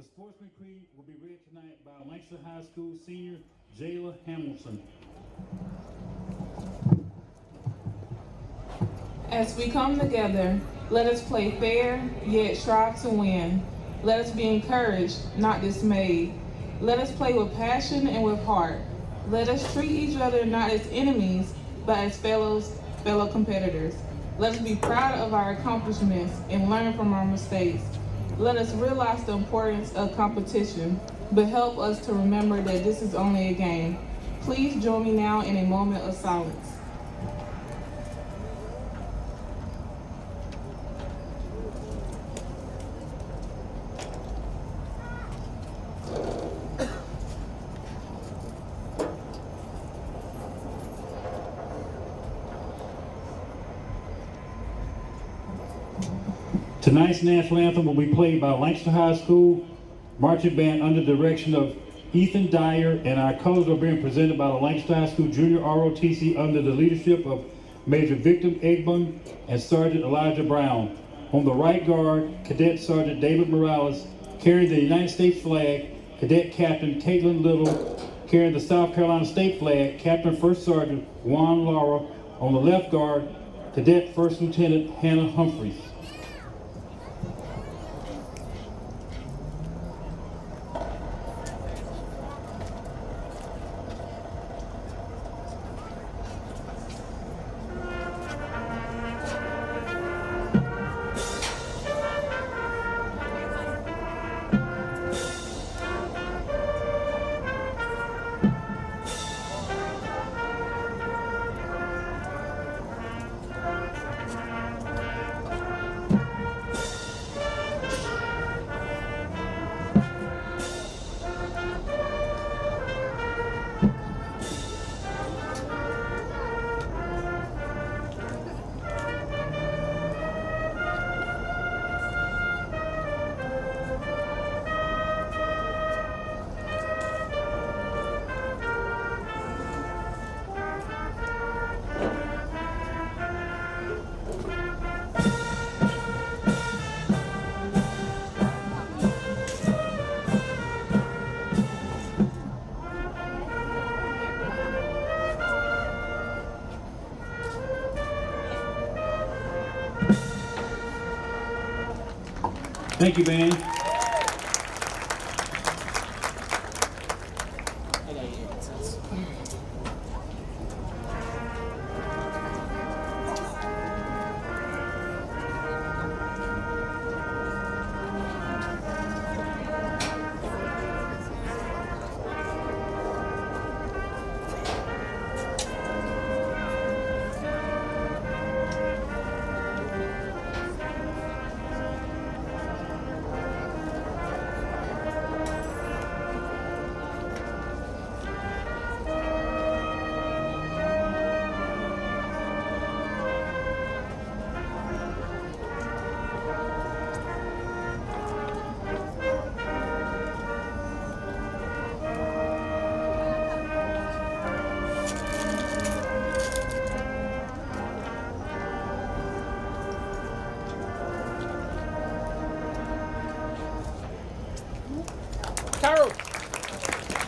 Sportsman Creed will be read tonight by Lancaster High School senior Jayla Hamilton. As we come together, let us play fair, yet strive to win. Let us be encouraged, not dismayed. Let us play with passion and with heart. Let us treat each other not as enemies, but as fellow competitors. Let us be proud of our accomplishments and learn from our mistakes. Let us realize the importance of competition, but help us to remember that this is only a game. Please join me now in a moment of silence. Tonight's national anthem will be played by Lancaster High School Marching Band under the direction of Ethan Dyer, and our colors are being presented by the Lancaster High School Junior ROTC under the leadership of Major Victor Egbon and Sergeant Elijah Brown. On the right guard, Cadet Sergeant David Morales, carrying the United States flag, Cadet Captain Caitlin Little, carrying the South Carolina State flag, Captain First Sergeant Juan Lara. On the left guard, Cadet First Lieutenant Hannah Humphreys. Thank you, band.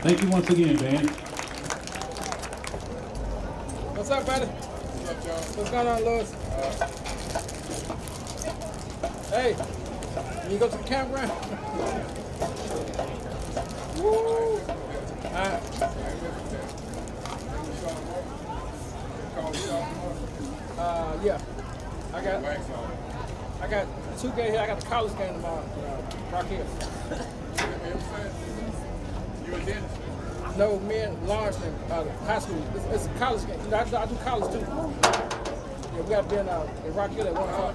Thank you once again, band. What's up, buddy? What's up, Joe? What's going on, Louis? Hey, can you go to the campground? Woo! Yeah. I got 2 games here. I got the college game tomorrow. Rock Hill. You a dentist? No, me and Lawrence in high school. It's a college game. I do college too. Yeah, we got to be in Rock Hill at 1 o'clock.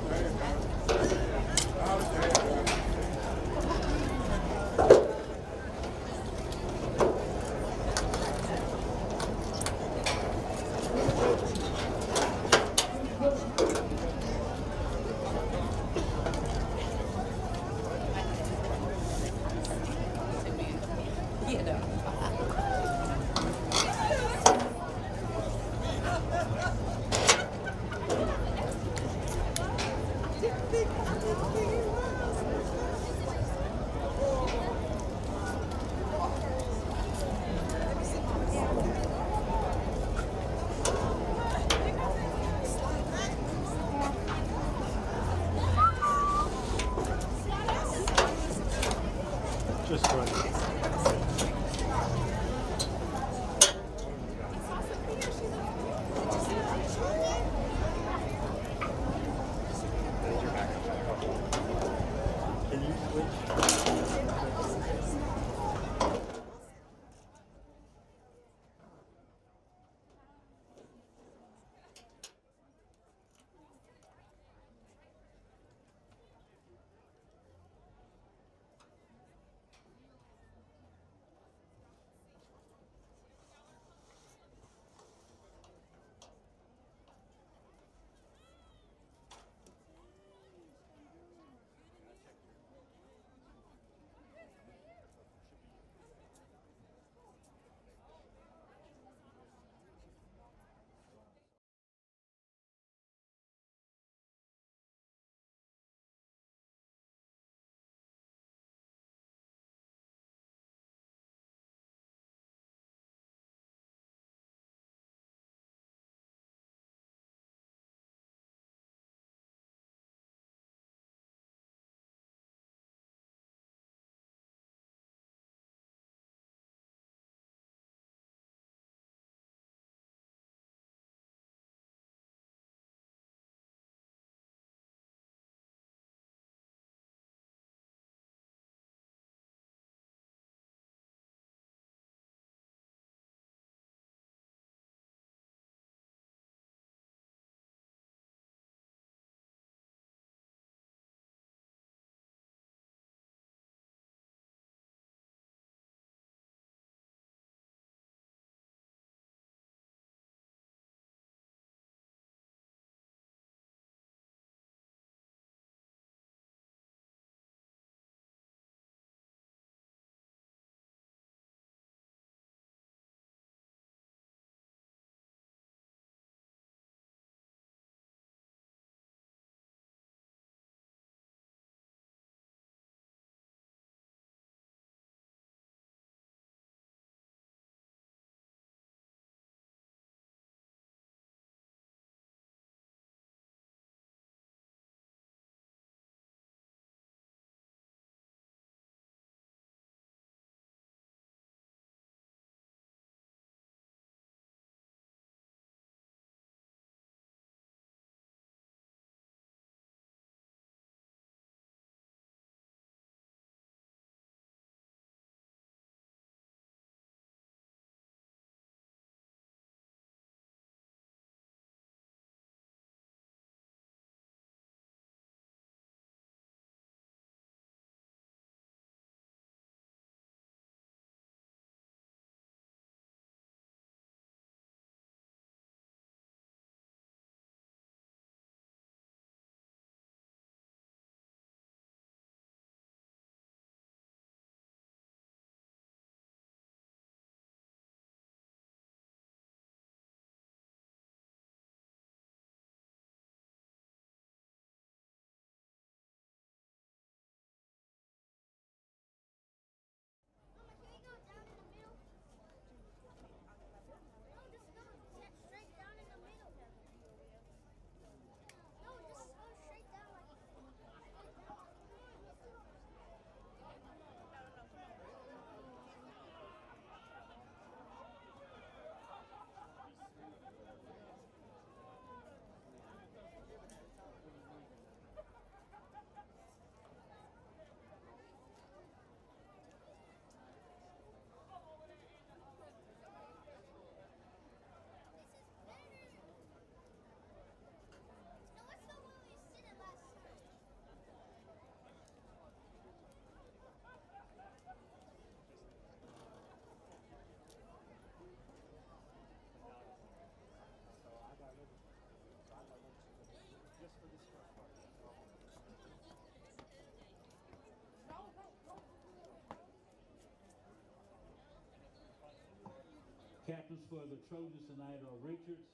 Captains for the Trojans tonight are Richards,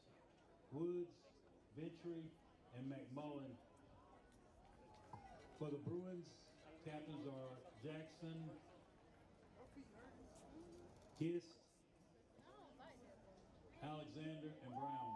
Woods, Ventry, and McMullen. For the Bruins, captains are Jackson, Gist, Alexander, and Brown.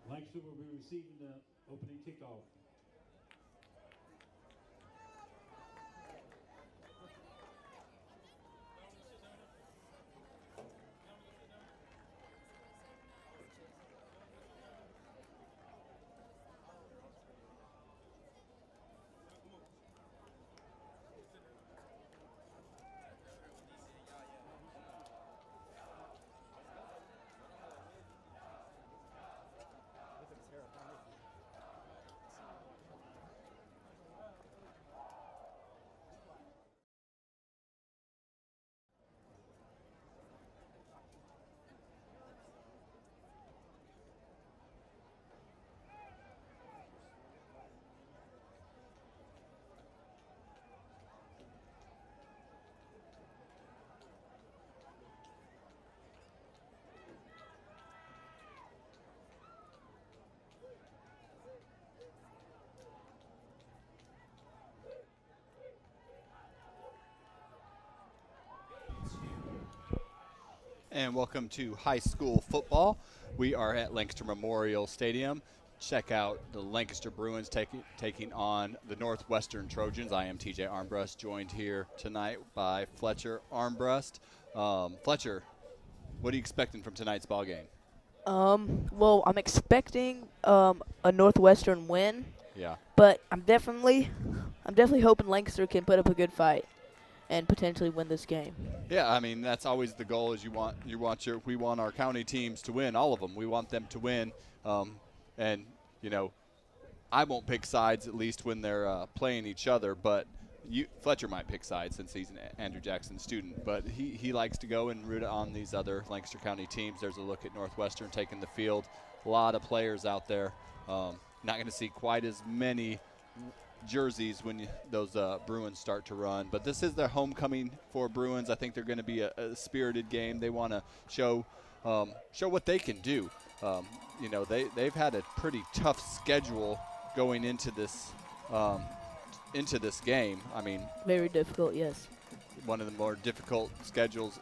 Lancaster will be receiving the opening kickoff. And welcome to high school football. We are at Lancaster Memorial Stadium. Check out the Lancaster Bruins taking on the Northwestern Trojans. I am TJ Armbrust, joined here tonight by Fletcher Armbrust. Fletcher, what are you expecting from tonight's ball game? Well, I'm expecting a Northwestern win. Yeah. But I'm definitely hoping Lancaster can put up a good fight and potentially win this game. Yeah, I mean that's always the goal. Is we want our county teams to win, all of them. We want them to win, and you know, I won't pick sides at least when they're playing each other. But Fletcher might pick sides since he's an Andrew Jackson student. But he likes to go and root on these other Lancaster County teams. There's a look at Northwestern taking the field. A lot of players out there. Not going to see quite as many jerseys when those Bruins start to run, but this is their homecoming for Bruins. I think they're going to be a spirited game. They want to show what they can do. You know, they've had a pretty tough schedule going into this game. I mean, very difficult. Yes, one of the more difficult schedules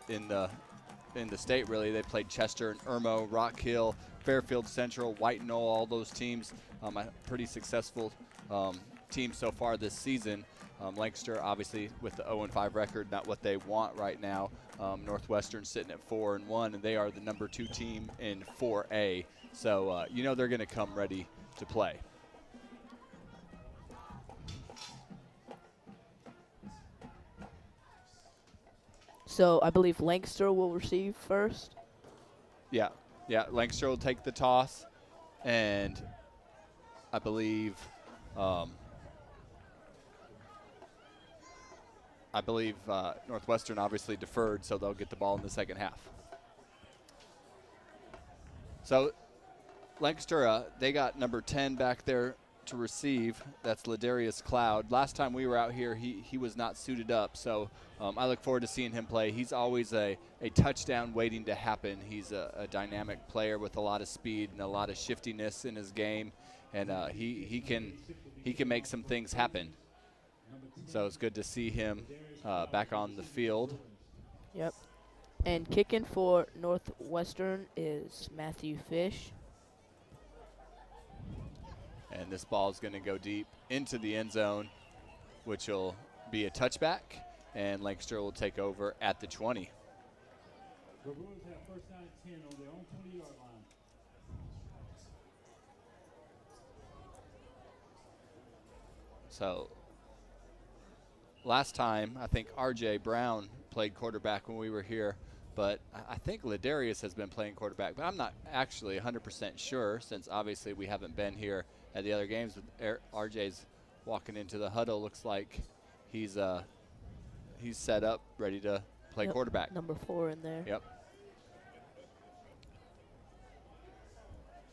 in the state. Really, they played Chester and Irmo, Rock Hill, Fairfield Central, White Knoll, all those teams. A pretty successful team so far this season. Lancaster, obviously, with the 0-5 record, not what they want right now. Northwestern sitting at 4-1, and they are the number 2 team in 4A. So you know they're going to come ready to play. So I believe Lancaster will receive first. Yeah. Lancaster will take the toss, and I believe Northwestern obviously deferred, so they'll get the ball in the second half. So Lancaster, they got number 10 back there to receive. That's Ladarius Cloud. Last time we were out here, he was not suited up, so I look forward to seeing him play. He's always a touchdown waiting to happen. He's a dynamic player with a lot of speed and a lot of shiftiness in his game, and he can make some things happen. So it's good to see him back on the field. Yep. And kicking for Northwestern is Matthew Fish. And this ball is going to go deep into the end zone, which will be a touchback, and Lancaster will take over at the 20. The Bruins have first down and 10 on their own 20-yard line. So last time, I think R.J. Brown played quarterback when we were here, but I think Ladarius has been playing quarterback, but I'm not actually 100% sure, since obviously we haven't been here at the other games. R.J.'s walking into the huddle. Looks like he's set up, ready to play quarterback. Number 4 in there. Yep.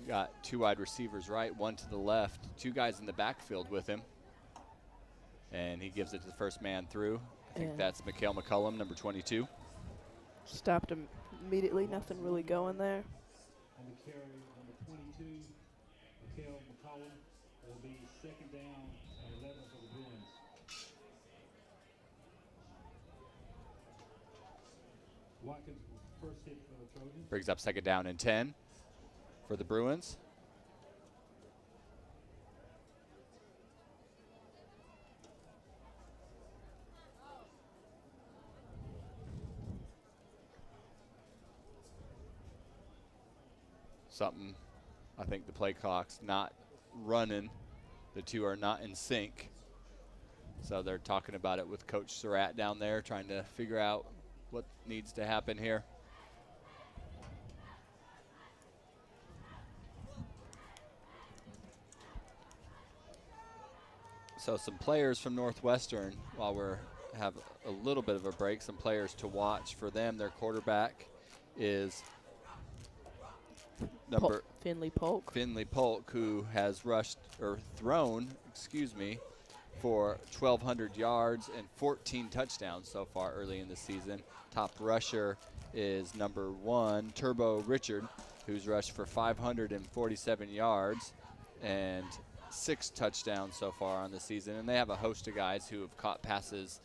We got 2 wide receivers right, 1 to the left, 2 guys in the backfield with him. And he gives it to the first man through. I think that's Mikhail McCullum, number 22. Stopped him immediately. Nothing really going there. On the carry, number 22, Mikhail McCollum, will be second down and 11 for the Bruins. Watkins, first hit for the Trojans. Brings up second down and 10 for the Bruins. Something, I think the play clock's not running. The two are not in sync. So they're talking about it with Coach Surratt down there, trying to figure out what needs to happen here. So some players from Northwestern, while we have a little bit of a break, some players to watch for them. Their quarterback is number Finley Polk, who has thrown for 1,200 yards and 14 touchdowns so far early in the season. Top rusher is number 1, Turbo Richard, who's rushed for 547 yards and 6 touchdowns so far on the season. And they have a host of guys who have caught passes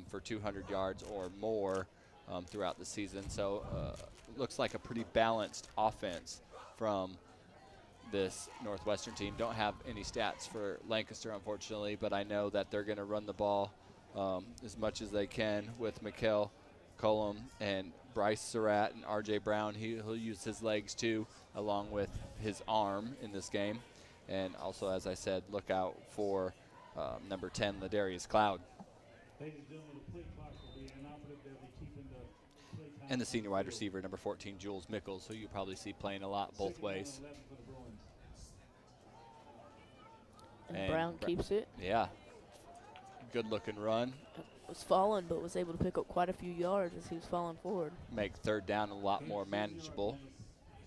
for 200 yards or more throughout the season. So looks like a pretty balanced offense from this Northwestern team. Don't have any stats for Lancaster, unfortunately, but I know that they're going to run the ball as much as they can with Mikhail Cullum and Bryce Surratt and R.J. Brown. He'll use his legs too, along with his arm in this game. And also, as I said, look out for number 10, Ladarius Cloud. Ladies and gentlemen, the play clock will be inoperative. They'll be keeping the play time. And the senior wide receiver, number 14, Jules Mickles, who you probably see playing a lot both ways. And Brown keeps it. Yeah. Good looking run. Was falling, but was able to pick up quite a few yards as he was falling forward. Make third down a lot more manageable.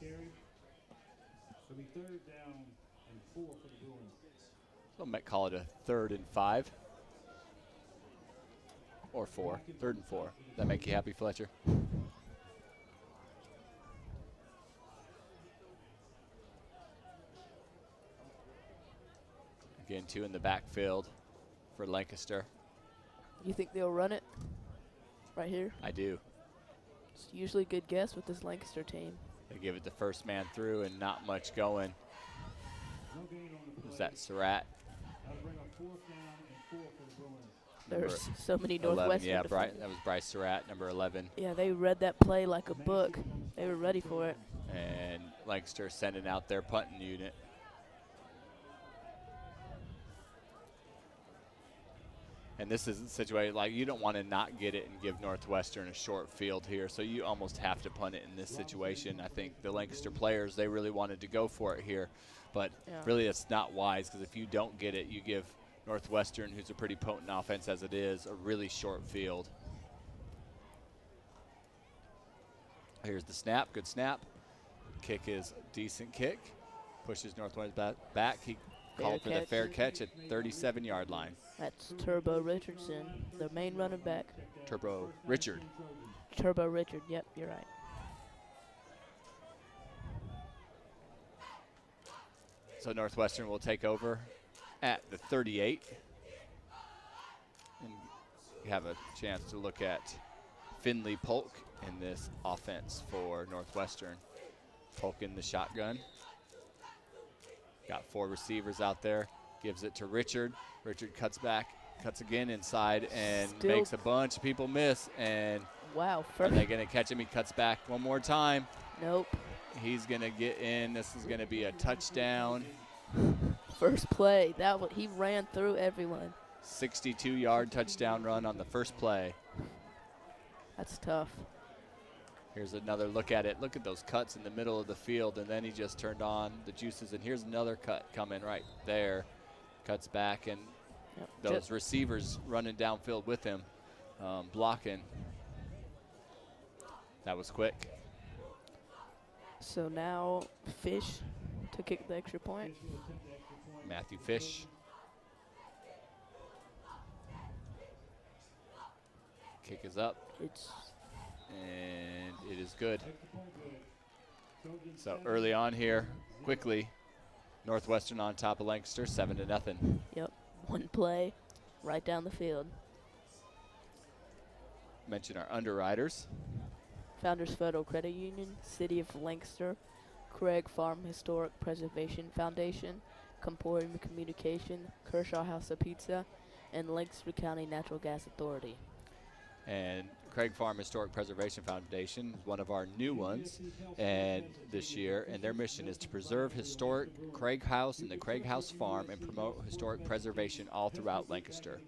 It'll be third down and 4 for the Bruins. So I might call it a 3rd and 5. Or 4. 3rd and 4. That make you happy, Fletcher? Again, 2 in the backfield for Lancaster. You think they'll run it right here? I do. It's usually a good guess with this Lancaster team. They give it the first man through and not much going. Is that Surratt? That'll bring up 4th down and 4 for the Bruins. There's so many 11, Northwestern yeah, defenders. that was Bryce Surratt, number 11. Yeah, they read that play like a book. They were ready for it. And Lancaster sending out their punting unit. And this is a situation, like, you don't want to not get it and give Northwestern a short field here, so you almost have to punt it in this situation. I think the Lancaster players, they really wanted to go for it here, but really it's not wise, because if you don't get it, you give Northwestern, who's a pretty potent offense as it is, a really short field. Here's the snap, good snap. Kick is a decent kick. Pushes Northwestern back. He called for the fair catch at 37-yard line. That's Turbo Richardson, the main running back. Turbo Richard. Turbo Richard, yep, you're right. So Northwestern will take over at the 38. And you have a chance to look at Finley Polk in this offense for Northwestern. Polk in the shotgun. Got 4 receivers out there. Gives it to Richard. Richard cuts back, cuts again inside, and makes a bunch of people miss. And wow, are they going to catch him? He cuts back one more time. Nope. He's going to get in. This is going to be a touchdown. First play. He ran through everyone. 62-yard touchdown run on the first play. That's tough. Here's another look at it. Look at those cuts in the middle of the field, and then he just turned on the juices, and here's another cut coming right there. Cuts back, and those receivers running downfield with him, blocking. That was quick. So now Fish to kick the extra point. Matthew Fish. Kick is up. And it is good. So early on here, quickly, Northwestern on top of Lancaster, 7-0. Yep, one play, right down the field. Mention our underwriters. Founders Photo Credit Union, City of Lancaster, Craig Farm Historic Preservation Foundation, Comporium Communication, Kershaw House of Pizza, and Lancaster County Natural Gas Authority. And Craig Farm Historic Preservation Foundation is one of our new ones and this year, and their mission is to preserve historic Craig House and the Craig House Farm and promote historic preservation all throughout Lancaster.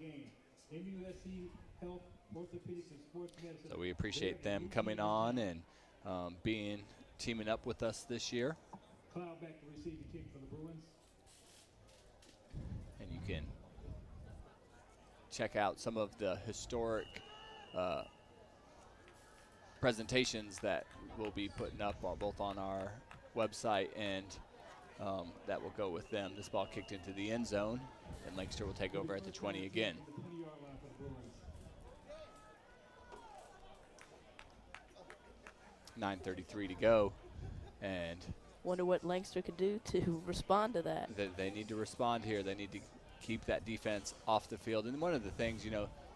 So we appreciate them coming on and teaming up with us this year. And you can check out some of the historic presentations that we'll be putting up both on our website and that will go with them. This ball kicked into the end zone, and Lancaster will take over at the 20 again. .9:33 to go, and wonder what Lancaster could do to respond to that. They need to respond here. They need to keep that defense off the field. And one of the things,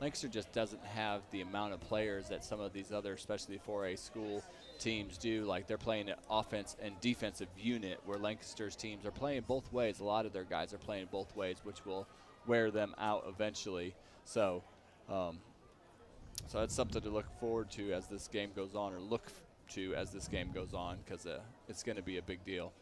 Lancaster just doesn't have the amount of players that some of these other, especially 4A school teams do. Like they're playing an offense and defensive unit, where Lancaster's teams are playing both ways. A lot of their guys are playing both ways, which will wear them out eventually. So, so that's something to look forward to as this game goes on, or look to as this game goes on, because it's going to be a big deal.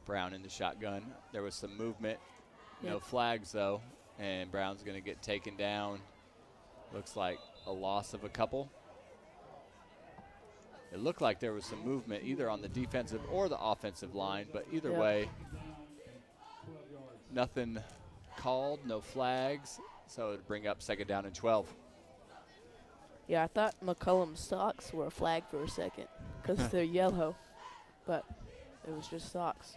Brown in the shotgun. There was some movement. No flags, though. And Brown's going to get taken down. Looks like a loss of a couple. It looked like there was some movement either on the defensive or the offensive line, but either way, nothing called, no flags. So it'd bring up 2nd down and 12. Yeah, I thought McCullum's socks were a flag for a second because they're yellow, but it was just socks.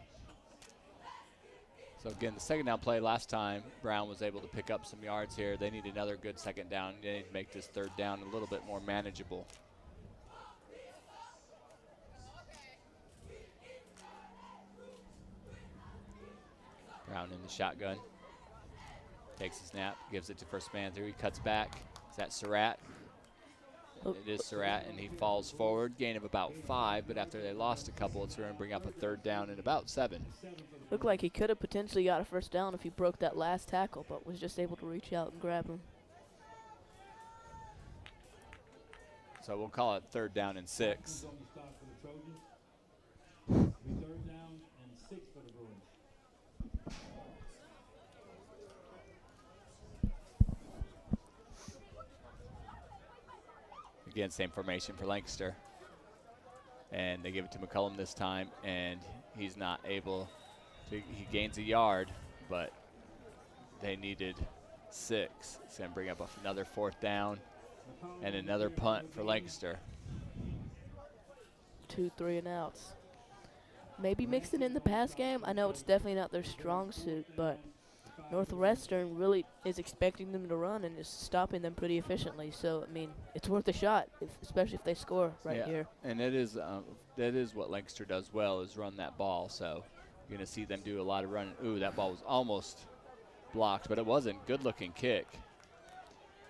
So again, the 2nd down play last time, Brown was able to pick up some yards here. They need another good 2nd down. They need to make this 3rd down a little bit more manageable. Brown in the shotgun. Takes a snap, gives it to first man through. He cuts back. Is that Surratt? It is Surratt, and he falls forward. Gain of about 5, but after they lost a couple, it's going to bring up a 3rd down and about 7. Looked like he could have potentially got a 1st down if he broke that last tackle, but was just able to reach out and grab him. So we'll call it 3rd down and 6. Again, same formation for Lancaster. And they give it to McCullum this time, and he's not able to, he gains a yard, but they needed 6. It's going to bring up another 4th down and another punt for Lancaster. 2 3-and-outs. Maybe mix it in the pass game. I know it's definitely not their strong suit, but Northwestern really is expecting them to run and is stopping them pretty efficiently. So, I mean, it's worth a shot, especially if they score right here. And that is what Lancaster does well, is run that ball. So you're going to see them do a lot of running. Ooh, that ball was almost blocked, but it wasn't. Good-looking kick.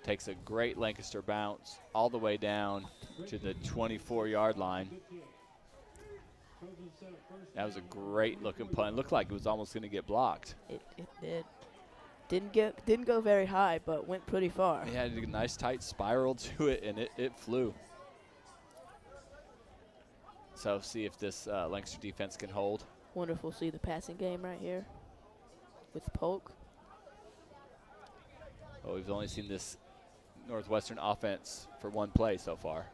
Takes a great Lancaster bounce all the way down to the 24-yard line. That was a great-looking punt. Looked like it was almost going to get blocked. It did. Didn't go very high, but went pretty far. It had a nice tight spiral to it, and it flew. So see if this Lancaster defense can hold. Wonderful to see the passing game right here with Polk. Well, we've only seen this Northwestern offense for one play so far.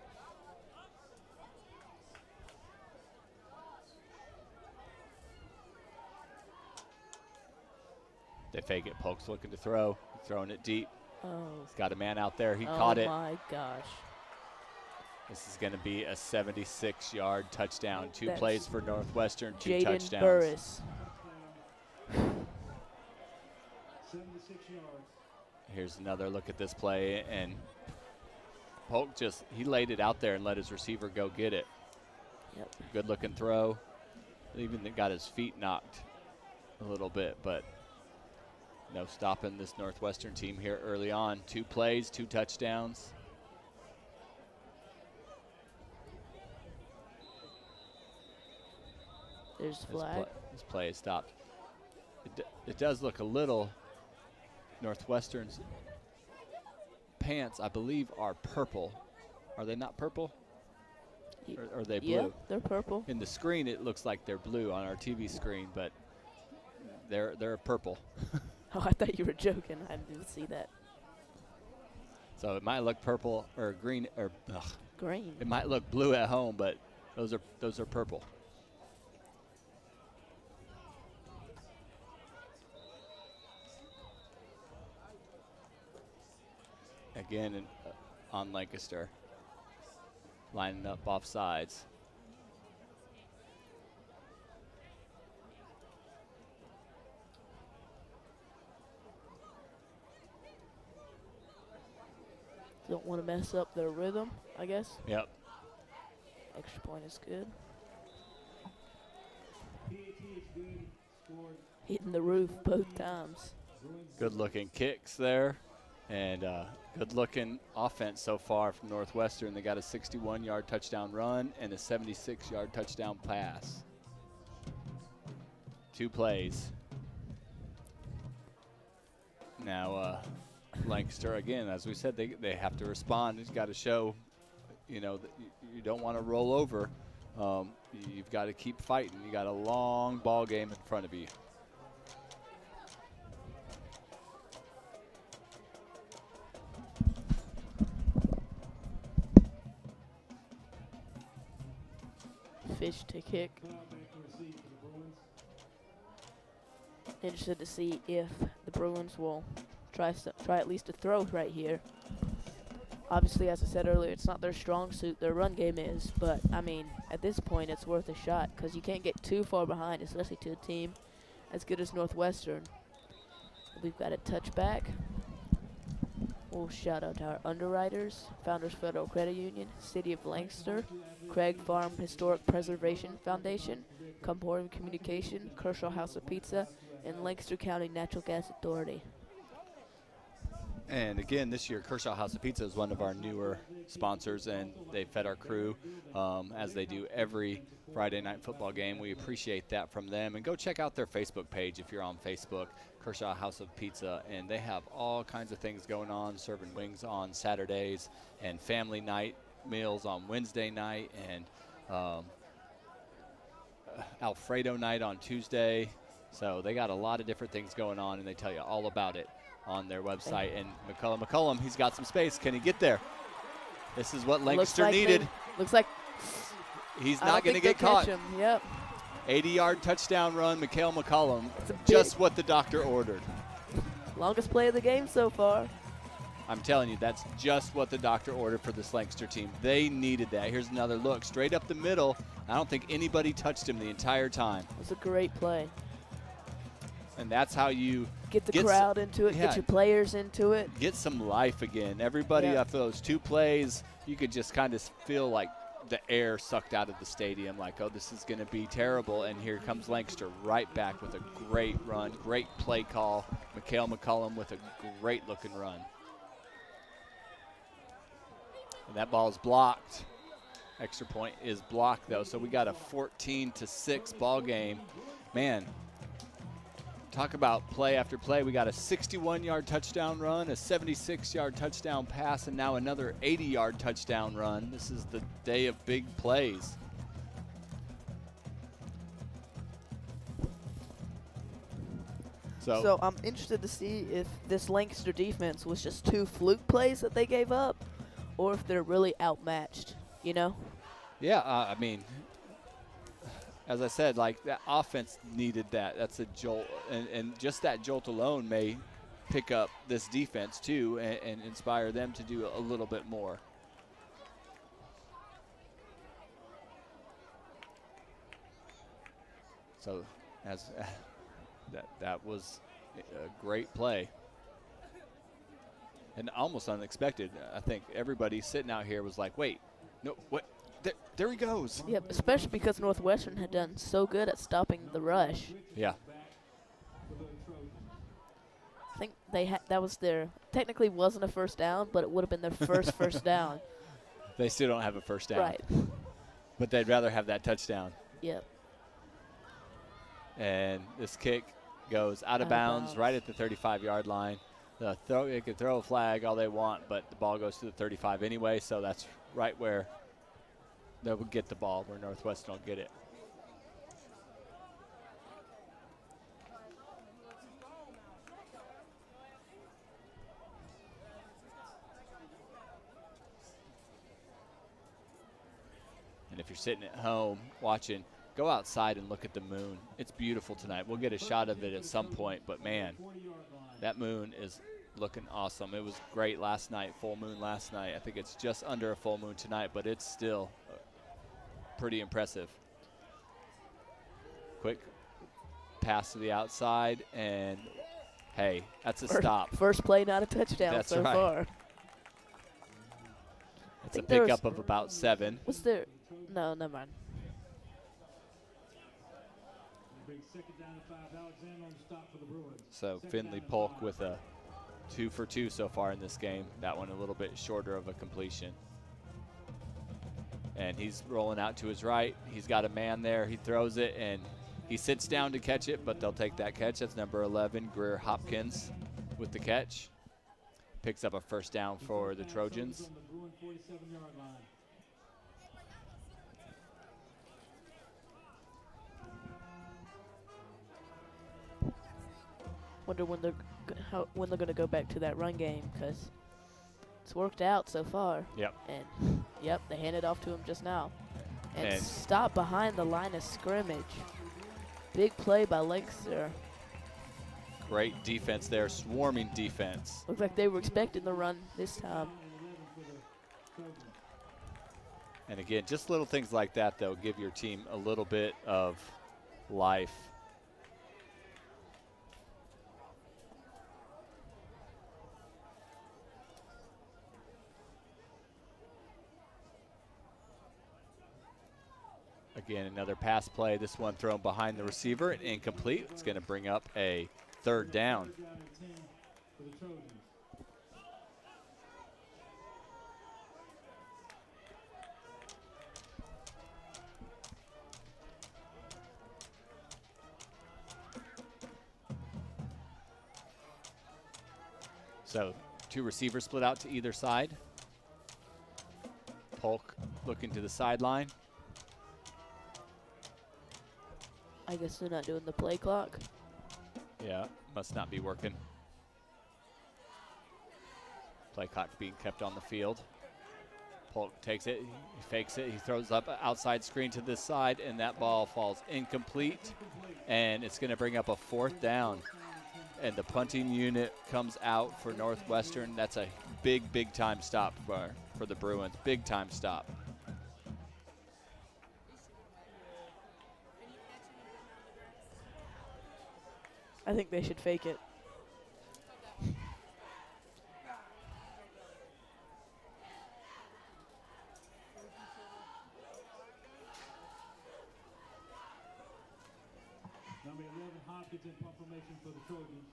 They fake it. Polk's looking to throw. Throwing it deep. Oh. He's got a man out there. He caught it. Oh, my gosh. This is going to be a 76-yard touchdown. Two plays for Northwestern, two Jaden touchdowns. Burris. 76 yards. Here's another look at this play, and Polk he laid it out there and let his receiver go get it. Yep. Good looking throw. Even got his feet knocked a little bit, but no stopping this Northwestern team here early on. 2 plays, 2 touchdowns. There's the flag. This play is stopped. It does look a little. Northwestern's pants, I believe, are purple. Are they not purple? Or are they blue? Yeah, they're purple. In the screen, it looks like they're blue on our TV screen, but they're purple. Oh, I thought you were joking. I didn't see that. So it might look purple or green or green. It might look blue at home, but those are purple. Again, on Lancaster, lining up off sides. Don't want to mess up their rhythm, I guess. Yep. Extra point is good. Hitting the roof both times. Good looking kicks there, and good looking offense so far from Northwestern. They got a 61-yard touchdown run and a 76-yard touchdown pass. 2 plays. Now Lancaster, again, as we said, they have to respond. It's got to show, that you don't want to roll over. You've got to keep fighting. You got a long ball game in front of you. Fish to kick. Interested to see if the Bruins will try at least a throw right here. Obviously, as I said earlier, it's not their strong suit. Their run game is, but I mean, at this point, it's worth a shot because you can't get too far behind, especially to a team as good as Northwestern. We've got a touchback. We'll shout out to our underwriters, Founders Federal Credit Union, City of Lancaster, Craig Farm Historic Preservation Foundation, Comporium Communication, Kershaw House of Pizza, and Lancaster County Natural Gas Authority. And again, this year, Kershaw House of Pizza is one of our newer sponsors, and they fed our crew as they do every Friday night football game. We appreciate that from them. And go check out their Facebook page if you're on Facebook, Kershaw House of Pizza. And they have all kinds of things going on, serving wings on Saturdays and family night meals on Wednesday night and Alfredo night on Tuesday. So they got a lot of different things going on, and they tell you all about it on their website. And McCullum, he's got some space. Can he get there? This is what Lancaster needed. Looks like he's not going to get caught. Yep. 80-yard touchdown run, McCullum. Just what the doctor ordered. Longest play of the game so far. I'm telling you, that's just what the doctor ordered for this Lancaster team. They needed that. Here's another look, straight up the middle. I don't think anybody touched him the entire time. It was a great play. And that's how you Get the crowd into it, get your players into it. Get some life again. Everybody, after those 2 plays, you could just kind of feel like the air sucked out of the stadium, like, oh, this is going to be terrible. And here comes Lancaster right back with a great run, great play call. Mikhail McCullum with a great-looking run. And that ball is blocked. Extra point is blocked, though, so we got a 14-6 ball game. Man, talk about play after play. We got a 61-yard touchdown run, a 76-yard touchdown pass, and now another 80-yard touchdown run. This is the day of big plays. So I'm interested to see if this Lancaster defense was just 2 fluke plays that they gave up, or if they're really outmatched, you know? Yeah, I mean, as I said, like, that offense needed that. That's a jolt, and just that jolt alone may pick up this defense too and inspire them to do a little bit more. So as that was a great play and almost unexpected. I think everybody sitting out here was like, wait, no, what? There he goes. Yeah, especially because Northwestern had done so good at stopping the rush. Yeah. I think that was their, technically wasn't a first down, but it would have been their first first down. They still don't have a first down. Right. But they'd rather have that touchdown. Yep. And this kick goes out of bounds right at the 35-yard line. They can throw a flag all they want, but the ball goes to the 35 anyway, so that's right where they will get the ball, where Northwestern will get it. And if you're sitting at home watching, go outside and look at the moon. It's beautiful tonight. We'll get a shot of it at some point, but man, that moon is looking awesome. It was great last night, full moon last night. I think it's just under a full moon tonight, but it's still pretty impressive. Quick pass to the outside, and hey, that's a stop. First play, not a touchdown so far. It's a pickup of about 7. Was there? No, never mind. So Finley Polk with a 2 for 2 so far in this game. That one a little bit shorter of a completion. And he's rolling out to his right. He's got a man there. He throws it, and he sits down to catch it, but they'll take that catch. That's number 11, Greer Hopkins, with the catch. Picks up a first down for the Trojans. Wonder when they're going to go back to that run game, because it's worked out so far. Yep. And yep, they handed off to him just now. And stop behind the line of scrimmage. Big play by Lancaster. Great defense there, swarming defense. Looks like they were expecting the run this time. And again, just little things like that, though, give your team a little bit of life. Again, another pass play. This one thrown behind the receiver and incomplete. It's going to bring up a third down. So 2 receivers split out to either side. Polk looking to the sideline. I guess they're not doing the play clock. Yeah, must not be working. Play clock being kept on the field. Polk takes it, he fakes it, he throws up an outside screen to this side, and that ball falls incomplete. And it's going to bring up a 4th down. And the punting unit comes out for Northwestern. That's a big time stop for the Bruins. Big time stop. I think they should fake it. Number 11, Hopkins in punt formation for the Trojans.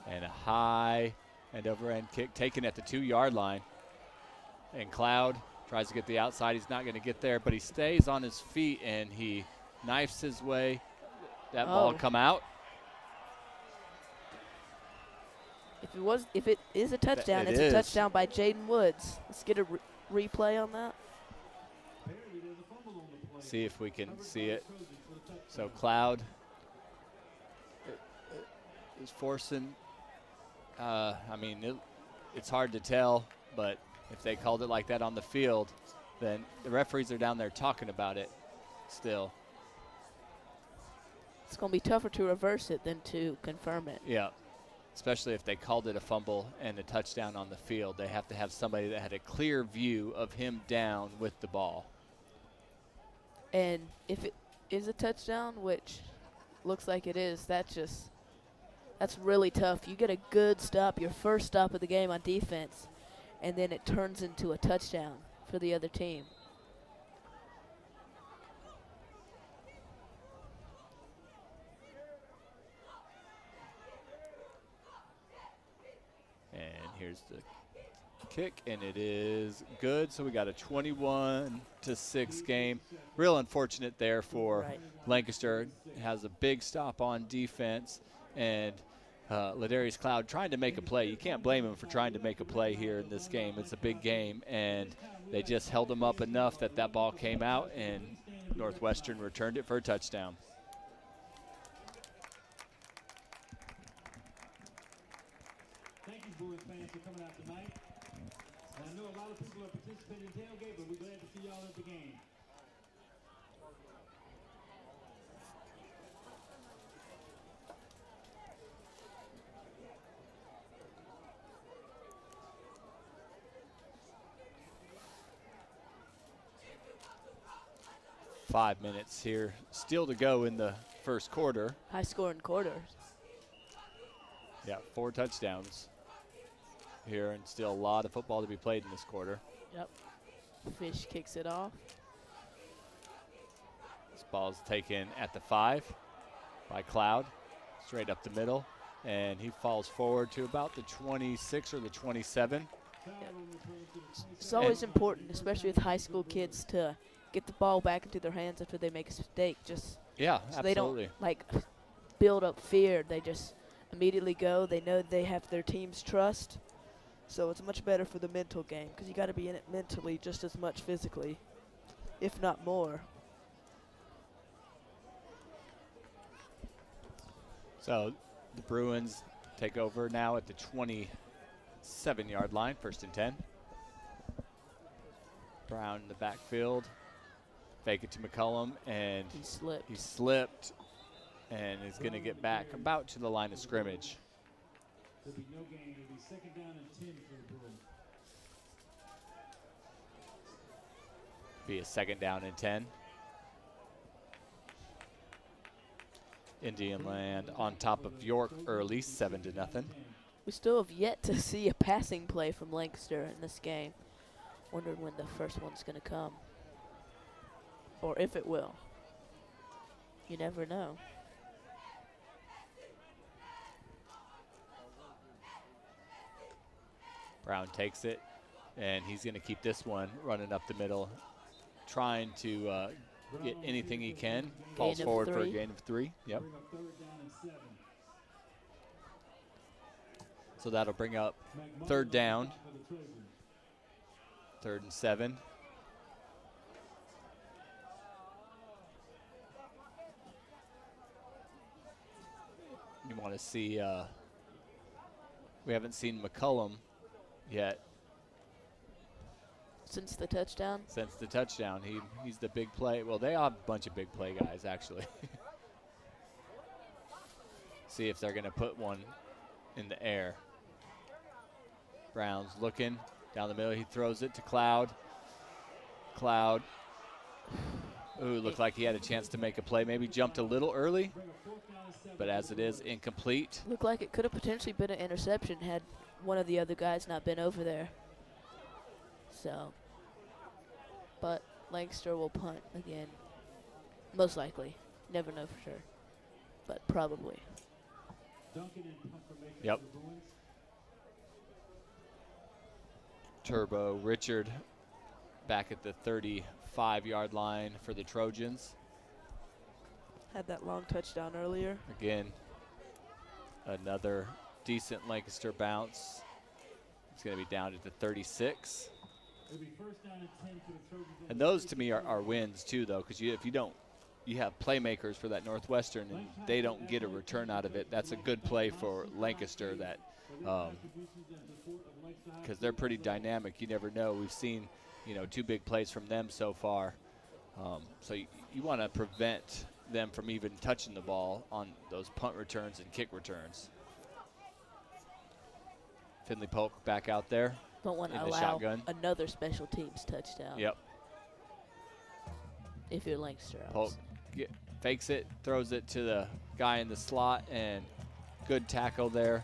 And a high and over-end kick taken at the 2-yard line. And Cloud tries to get the outside. He's not going to get there, but he stays on his feet and he knifes his way. That ball come out. If it is a touchdown, it's a touchdown by Jaden Woods. Let's get a replay on that. See if we can see it. So Cloud is forcing. I mean, it's hard to tell, but if they called it like that on the field, then the referees are down there talking about it still. It's going to be tougher to reverse it than to confirm it. Yeah, especially if they called it a fumble and a touchdown on the field. They have to have somebody that had a clear view of him down with the ball. And if it is a touchdown, which looks like it is, that's really tough. You get a good stop, your first stop of the game on defense, and then it turns into a touchdown for the other team. And here's the kick, and it is good. So we got a 21-6 game. Real unfortunate there for Lancaster. Has a big stop on defense, and Ladarius Cloud trying to make a play. You can't blame him for trying to make a play here in this game. It's a big game, and they just held him up enough that ball came out, and Northwestern returned it for a touchdown. Thank you, Bruins fans, for coming out tonight. And I know a lot of people are participating in tailgate, but we're glad to see y'all at the game. Five minutes here still to go in the first quarter. High scoring quarter. Yeah, 4 touchdowns here, and still a lot of football to be played in this quarter. Yep. Fish kicks it off. This ball is taken at the 5 by Cloud, straight up the middle, and he falls forward to about the 26 or the 27. It's always important, especially with high school kids, to get the ball back into their hands after they make a mistake. Just yeah, so absolutely. They don't build up fear. They just immediately go. They know they have their team's trust. So it's much better for the mental game, because you got to be in it mentally just as much physically, if not more. So the Bruins take over now at the 27-yard line, 1st and 10. Brown in the backfield. Fake it to McCullum, and he slipped and is going to get back about to the line of scrimmage. There'll be no gain. It'll be 2nd down and 10 for the Bruins. Be a 2nd down and 10. Indian Land on top of York early, 7-0. We still have yet to see a passing play from Lancaster in this game. Wondering when the first one's going to come, or if it will. You never know. Brown takes it, and he's going to keep this one running up the middle, trying to get anything he can. Falls forward for a gain of 3. Yep. So that'll bring up 3rd down. 3rd and 7. You want to see, we haven't seen McCullum yet. Since the touchdown? Since the touchdown. He's the big play. Well, they have a bunch of big play guys, actually. See if they're going to put one in the air. Brown's looking down the middle. He throws it to Cloud. Cloud. Ooh, looked like he had a chance to make a play. Maybe jumped a little early, but as it is, incomplete. Looked like it could have potentially been an interception had one of the other guys not been over there. So, but Lancaster will punt again. Most likely. Never know for sure, but probably. Yep. Turbo Richard back at the 35-yard line for the Trojans. Had that long touchdown earlier. Again, another decent Lancaster bounce. It's going to be down to the 36. And those to me are wins too, though, because if you don't, you have playmakers for that Northwestern and they don't get a return out of it. That's a good play for Lancaster, that because they're pretty dynamic. You never know. We've seen, you know, 2 big plays from them so far. So you want to prevent them from even touching the ball on those punt returns and kick returns. Finley Polk back out there. Don't want to in the allow shotgun. another special teams touchdown. Yep. If you're Lancaster. Polk fakes it, throws it to the guy in the slot, and good tackle there.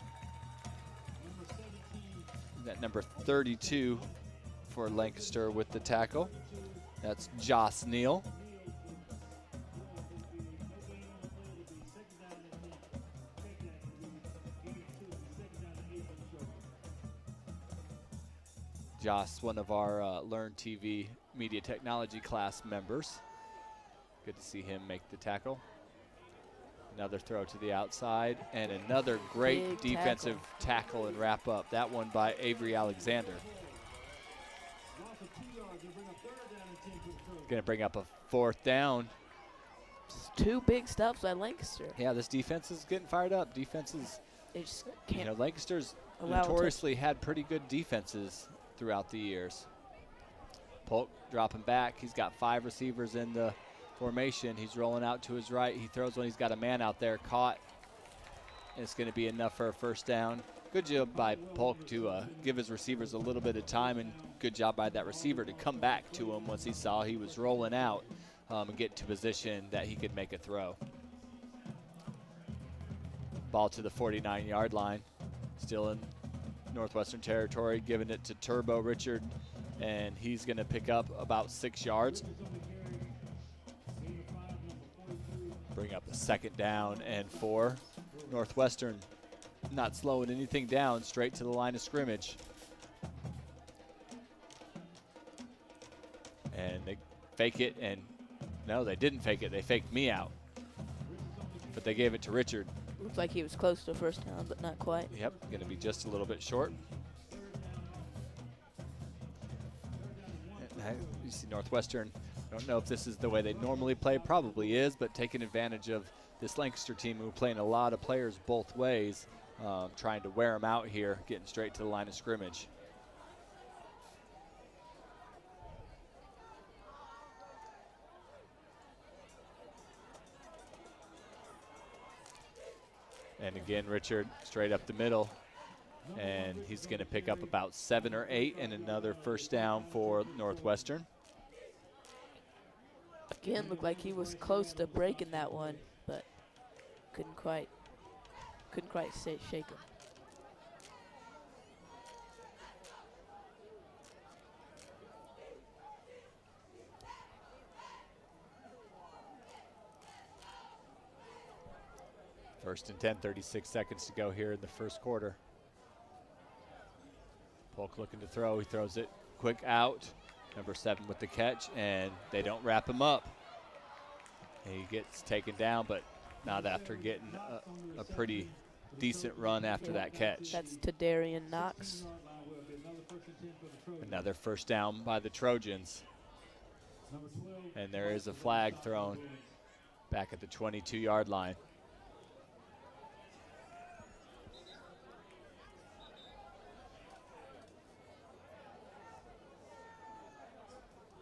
That number 32 for Lancaster with the tackle. That's Joss Neal. Joss, one of our Learn TV media technology class members. Good to see him make the tackle. Another throw to the outside, and another great Big defensive tackle and wrap up. That one by Avery Alexander. Going to bring up a 4th down. Just 2 big stops by Lancaster. Yeah, this defense is getting fired up. Defenses, They just you can't know, Lancaster's allow a touch. notoriously had pretty good defenses throughout the years. Polk dropping back. He's got 5 receivers in the formation. He's rolling out to his right. He throws one. He's got a man out there caught. And it's going to be enough for a 1st down. Good job by Polk to give his receivers a little bit of time, and good job by that receiver to come back to him once he saw he was rolling out and get to position that he could make a throw. Ball to the 49-yard line. Still in Northwestern territory, giving it to Turbo Richard, and he's going to pick up about 6 yards. Bring up a 2nd down and 4. Northwestern not slowing anything down, straight to the line of scrimmage. And they fake it, and no, they didn't fake it. They faked me out. But they gave it to Richard. Looks like he was close to a 1st down, but not quite. Yep, going to be just a little bit short. You see Northwestern, I don't know if this is the way they normally play, probably is, but taking advantage of this Lancaster team who are playing a lot of players both ways, trying to wear them out here, getting straight to the line of scrimmage. And again, Richard straight up the middle, and he's going to pick up about 7 or 8 and another 1st down for Northwestern. Again, looked like he was close to breaking that one, but couldn't quite shake him. First and 10, 36 seconds to go here in the 1st quarter. Polk looking to throw. He throws it quick out. Number 7 with the catch, and they don't wrap him up. He gets taken down, but not after getting a pretty decent run after that catch. That's to Darian Knox. Another 1st down by the Trojans. And there is a flag thrown back at the 22-yard line.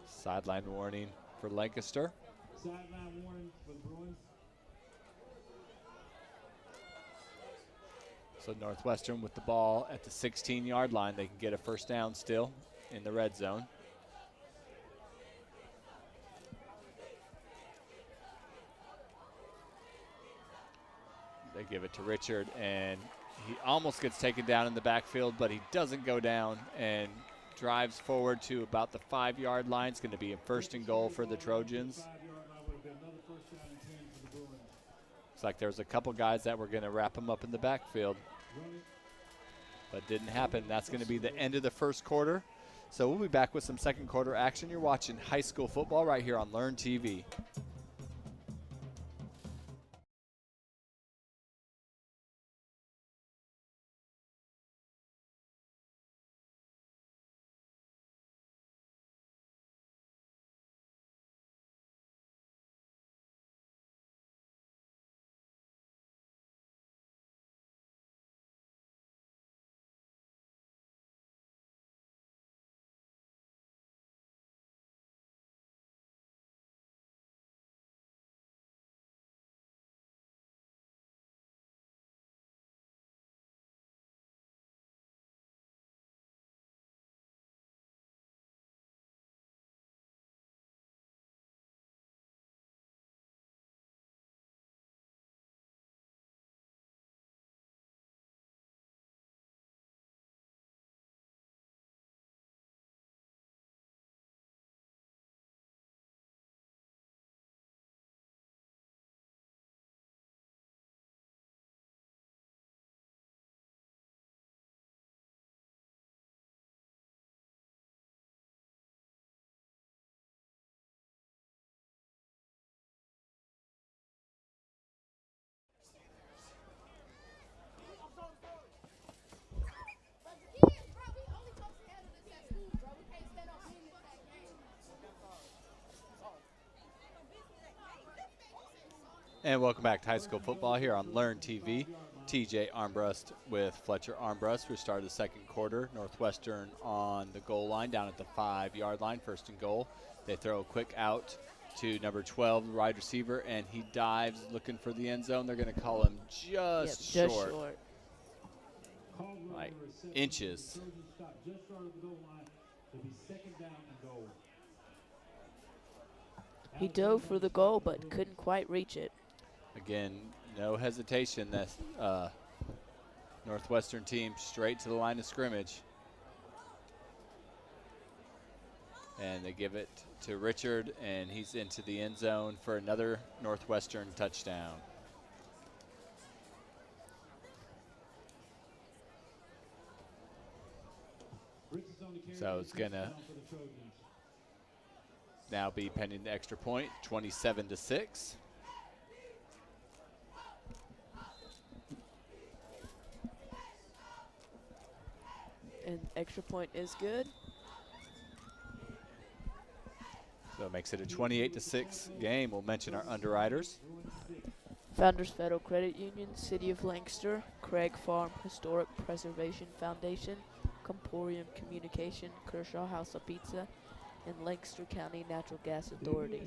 Sideline warning for Lancaster. Sideline warning for the Bruins. So Northwestern with the ball at the 16-yard line. They can get a first down still in the red zone. They give it to Richard, and he almost gets taken down in the backfield, but he doesn't go down and drives forward to about the 5-yard line. It's going to be a first and goal for the Trojans. Looks like there was a couple guys that were going to wrap him up in the backfield, but didn't happen. That's going to be the end of the first quarter. So we'll be back with some second quarter action. You're watching high school football right here on Learn TV. And welcome back to high school football here on Learn TV. TJ Armbrust with Fletcher Armbrust. We started the second quarter. Northwestern on the goal line down at the 5-yard line, first and goal. They throw a quick out to number 12, the wide receiver, and he dives looking for the end zone. They're going to call him just short. Like inches. He dove for the goal but couldn't quite reach it. Again, no hesitation. That Northwestern team straight to the line of scrimmage. And they give it to Richard, and he's into the end zone for another Northwestern touchdown. So it's going to now be pending the extra point, 27-6. And extra point is good. So it makes it a 28-6 game. We'll mention our underwriters. Founders Federal Credit Union, City of Lancaster, Craig Farm Historic Preservation Foundation, Comporium Communication, Kershaw House of Pizza, and Lancaster County Natural Gas Authority.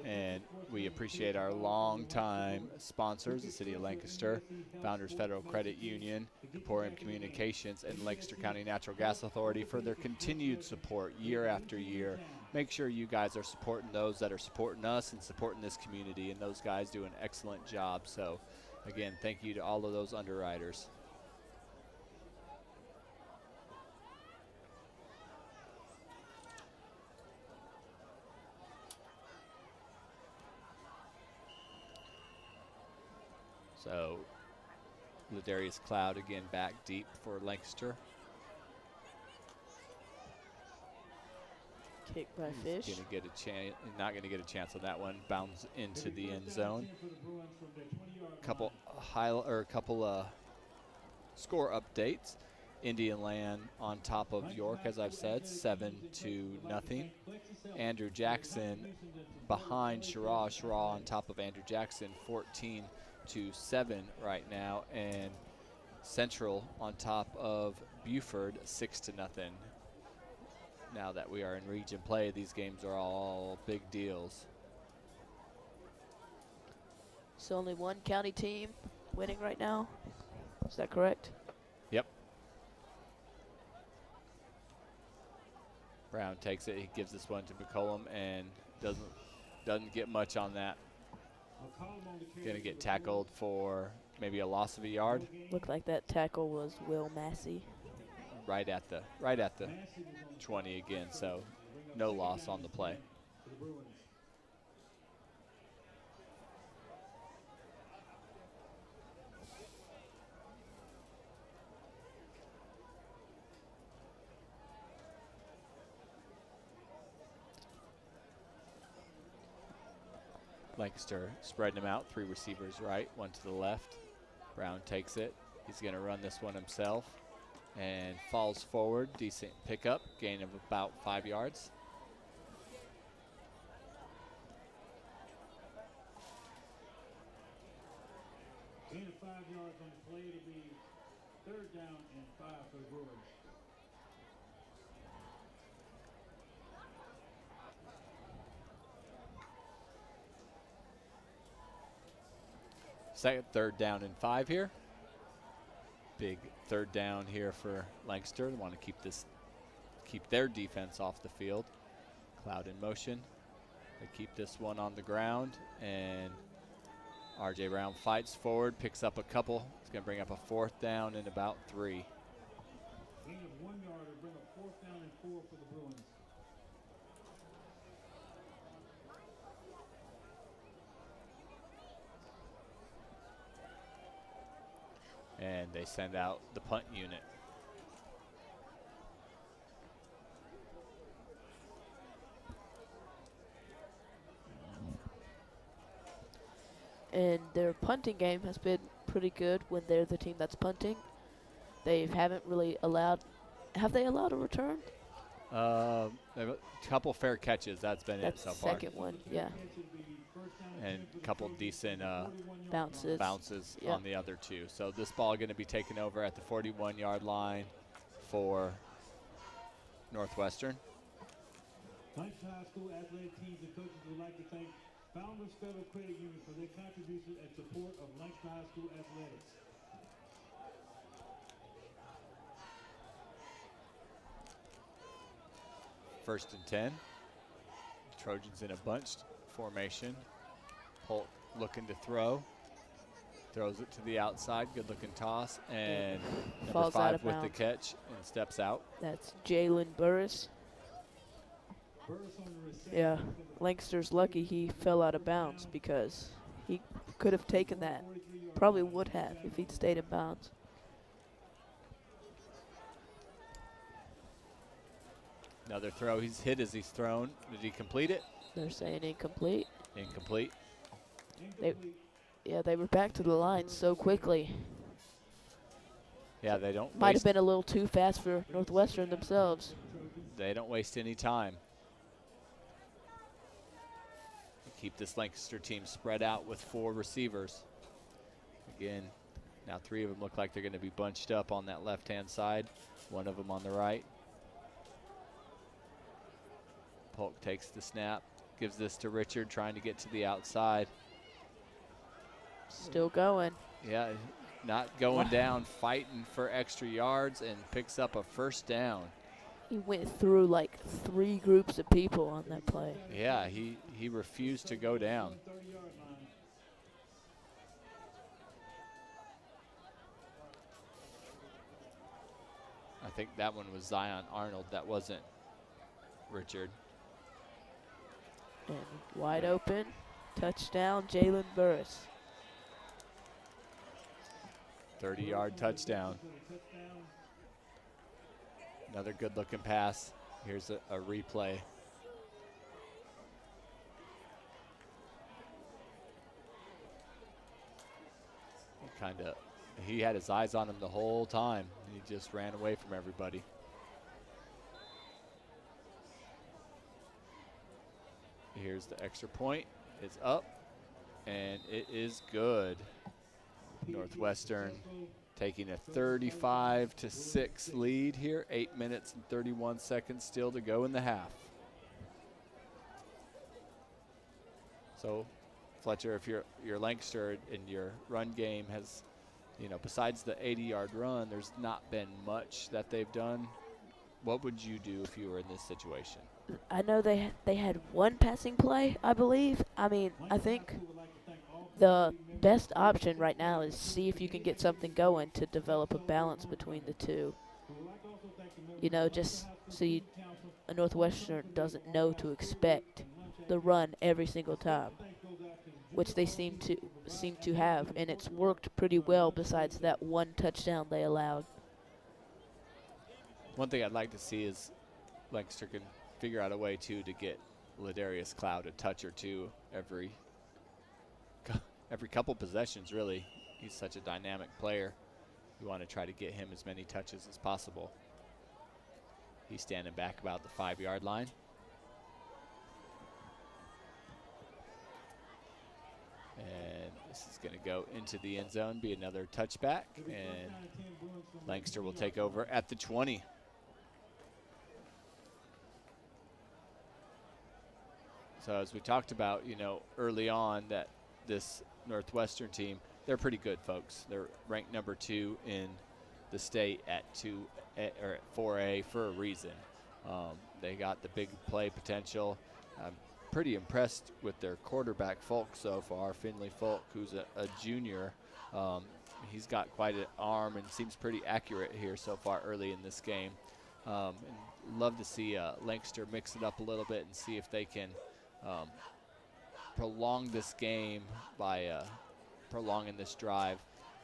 And we appreciate our longtime sponsors, the City of Lancaster, Founders Federal Credit Union, Comporium Communications, and Lancaster County Natural Gas Authority for their continued support year after year. Make sure you guys are supporting those that are supporting us and supporting this community, and those guys do an excellent job. So, again, thank you to all of those underwriters. So, Ladarius Cloud again back deep for Lancaster. Kick by Fish. Gonna get a chance, not going to get a chance on that one. Bounds into the end zone. Couple score updates. Indian Land on top of York, as I've said, 7-0. Andrew Jackson behind Sharaw. Sharaw on top of Andrew Jackson, 14-7 right now, and Central on top of Buford, 6-0. Now that we are in region play, these games are all big deals. So only one county team winning right now. Is that correct? Yep. Brown takes it. He gives this one to McCollum and doesn't get much on that. Gonna get tackled for maybe a loss of a yard. Looked like that tackle was Will Massey. Right at the 20 again, so no loss on the play. Lancaster spreading them out, 3 receivers right, 1 to the left. Brown takes it. He's going to run this one himself and falls forward. Decent pickup, gain of about 5 yards. Gain of 5 yards on the play. It'll be 3rd down and 5 for the Bruins. Second, 3rd down and 5 here. Big 3rd down here for Lancaster. They want to keep their defense off the field. Cloud in motion. They keep this one on the ground, and RJ Brown fights forward, picks up a couple. It's going to bring up a 4th down and about 3. Gain of 1 yard will bring up 4th down and 4 for the Bruins. And they send out the punt unit. And their punting game has been pretty good when they're the team that's punting. They haven't really allowed. Have they allowed a return? They have a couple fair catches. That's been it so far. Second one, yeah. And a couple decent Bounces. Yeah. on the other 2. So this ball going to be taken over at the 41-yard line for Northwestern. Lancaster High School athletic teams and coaches would like to thank Founders Federal Credit Union for their contribution and support of Lancaster High School athletics. First and 10. Trojans in a bunched formation. Polk looking to throw. Throws it to the outside. Good looking toss. And number Falls 5 out of with the bounds. catch and steps out. That's Jalen Burris. Yeah, Lancaster's lucky he fell out of bounds because he could have taken that. Probably would have if he'd stayed in bounds. Another throw. He's hit as he's thrown. Did he complete it? They're saying incomplete. Incomplete. They were back to the line so quickly. Yeah, they don't Might have waste, been a little too fast for Northwestern themselves. they don't waste any time. Keep this Lancaster team spread out with 4 receivers. Again, now 3 of them look like they're going to be bunched up on that left-hand side. 1 of them on the right. Polk takes the snap, gives this to Richard, trying to get to the outside. Still going. Yeah, not going down, fighting for extra yards, and picks up a 1st down. He went through like 3 groups of people on that play. Yeah, he refused to go down. I think that one was Zion Arnold. That wasn't Richard. And wide open. Touchdown, Jalen Burris. 30-yard touchdown. Another good-looking pass. Here's a replay. He had his eyes on him the whole time. He just ran away from everybody. Here's the extra point. It's up, and it is good. Northwestern taking a 35-6 lead here. 8 minutes and 31 seconds still to go in the half. So Fletcher, if you're Lancaster and your run game has, besides the 80-yard run, there's not been much that they've done. What would you do if you were in this situation? I know they had one passing play, I believe. I mean, I think the best option right now is see if you can get something going to develop a balance between the two. Just so a Northwestern doesn't know to expect the run every single time, which they seem to have, and it's worked pretty well besides that one touchdown they allowed. One thing I'd like to see is Lancaster can figure out a way, too, to get Ladarius Cloud a touch or two every couple possessions, really. He's such a dynamic player. You want to try to get him as many touches as possible. He's standing back about the 5-yard line. And this is going to go into the end zone, be another touchback, and Lancaster will take over at the 20. So as we talked about, early on, that this Northwestern team, they're pretty good, folks. They're ranked number 2 in the state at 4A for a reason. They got the big play potential. I'm pretty impressed with their quarterback, Folk, so far. Finley Folk, who's a junior. He's got quite an arm and seems pretty accurate here so far early in this game. And love to see Lancaster mix it up a little bit and see if they can prolong this game by prolonging this drive.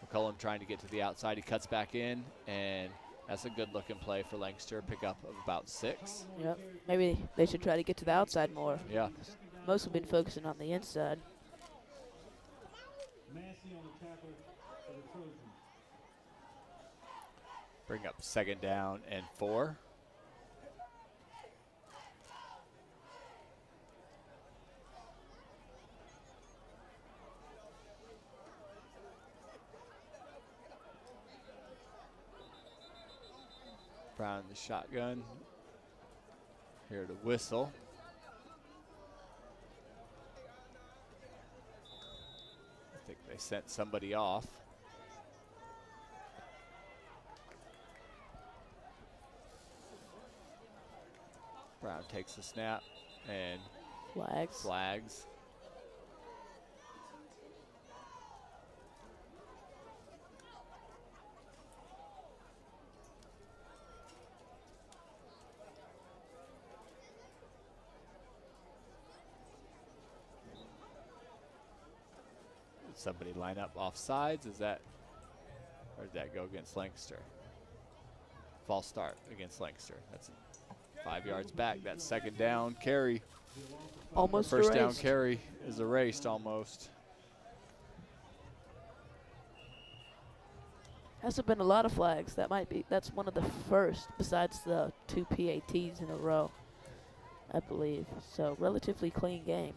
McCullum trying to get to the outside. He cuts back in, and that's a good-looking play for Lancaster. Pickup of about 6. Yep. Maybe they should try to get to the outside more. Yeah. Most have been focusing on the inside. Bring up 2nd down and 4. Brown the shotgun. Here to whistle. I think they sent somebody off. Brown takes the snap and flags. Somebody line up off sides. Or did that go against Lancaster? False start against Lancaster. That's 5 yards back. That 2nd down carry. Almost First erased. down carry is erased almost. Hasn't been a lot of flags. That's one of the first besides the 2 PATs in a row, I believe. So relatively clean game.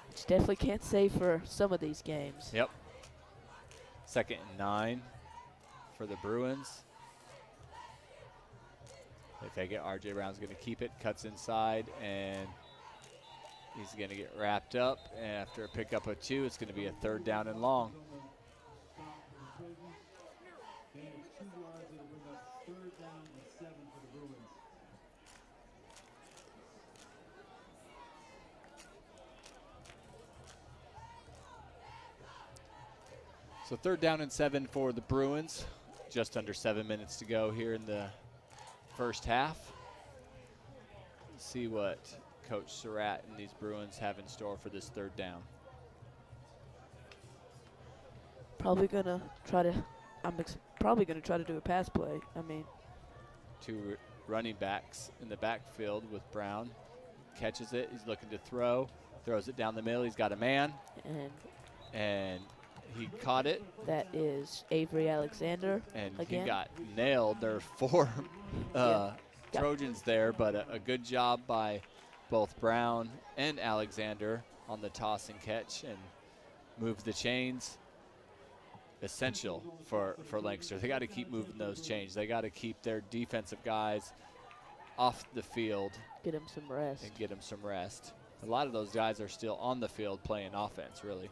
Which definitely can't say for some of these games. Yep. 2nd and 9 for the Bruins. They take it. RJ Brown's going to keep it. Cuts inside, and he's going to get wrapped up. And after a pickup of 2, it's going to be a 3rd down and long. So 3rd down and 7 for the Bruins. Just under 7 minutes to go here in the first half. Let's see what Coach Surratt and these Bruins have in store for this 3rd down. Probably gonna try to. Probably gonna try to do a pass play. I mean, 2 running backs in the backfield with Brown. Catches it. He's looking to throw. Throws it down the middle. He's got a man. And he caught it. That is Avery Alexander. And again. He got nailed. There are 4 Trojans there, but a good job by both Brown and Alexander on the toss and catch and move the chains. Essential for Lancaster. They got to keep moving those chains. They got to keep their defensive guys off the field. Get him some rest. And get him some rest. A lot of those guys are still on the field playing offense, really.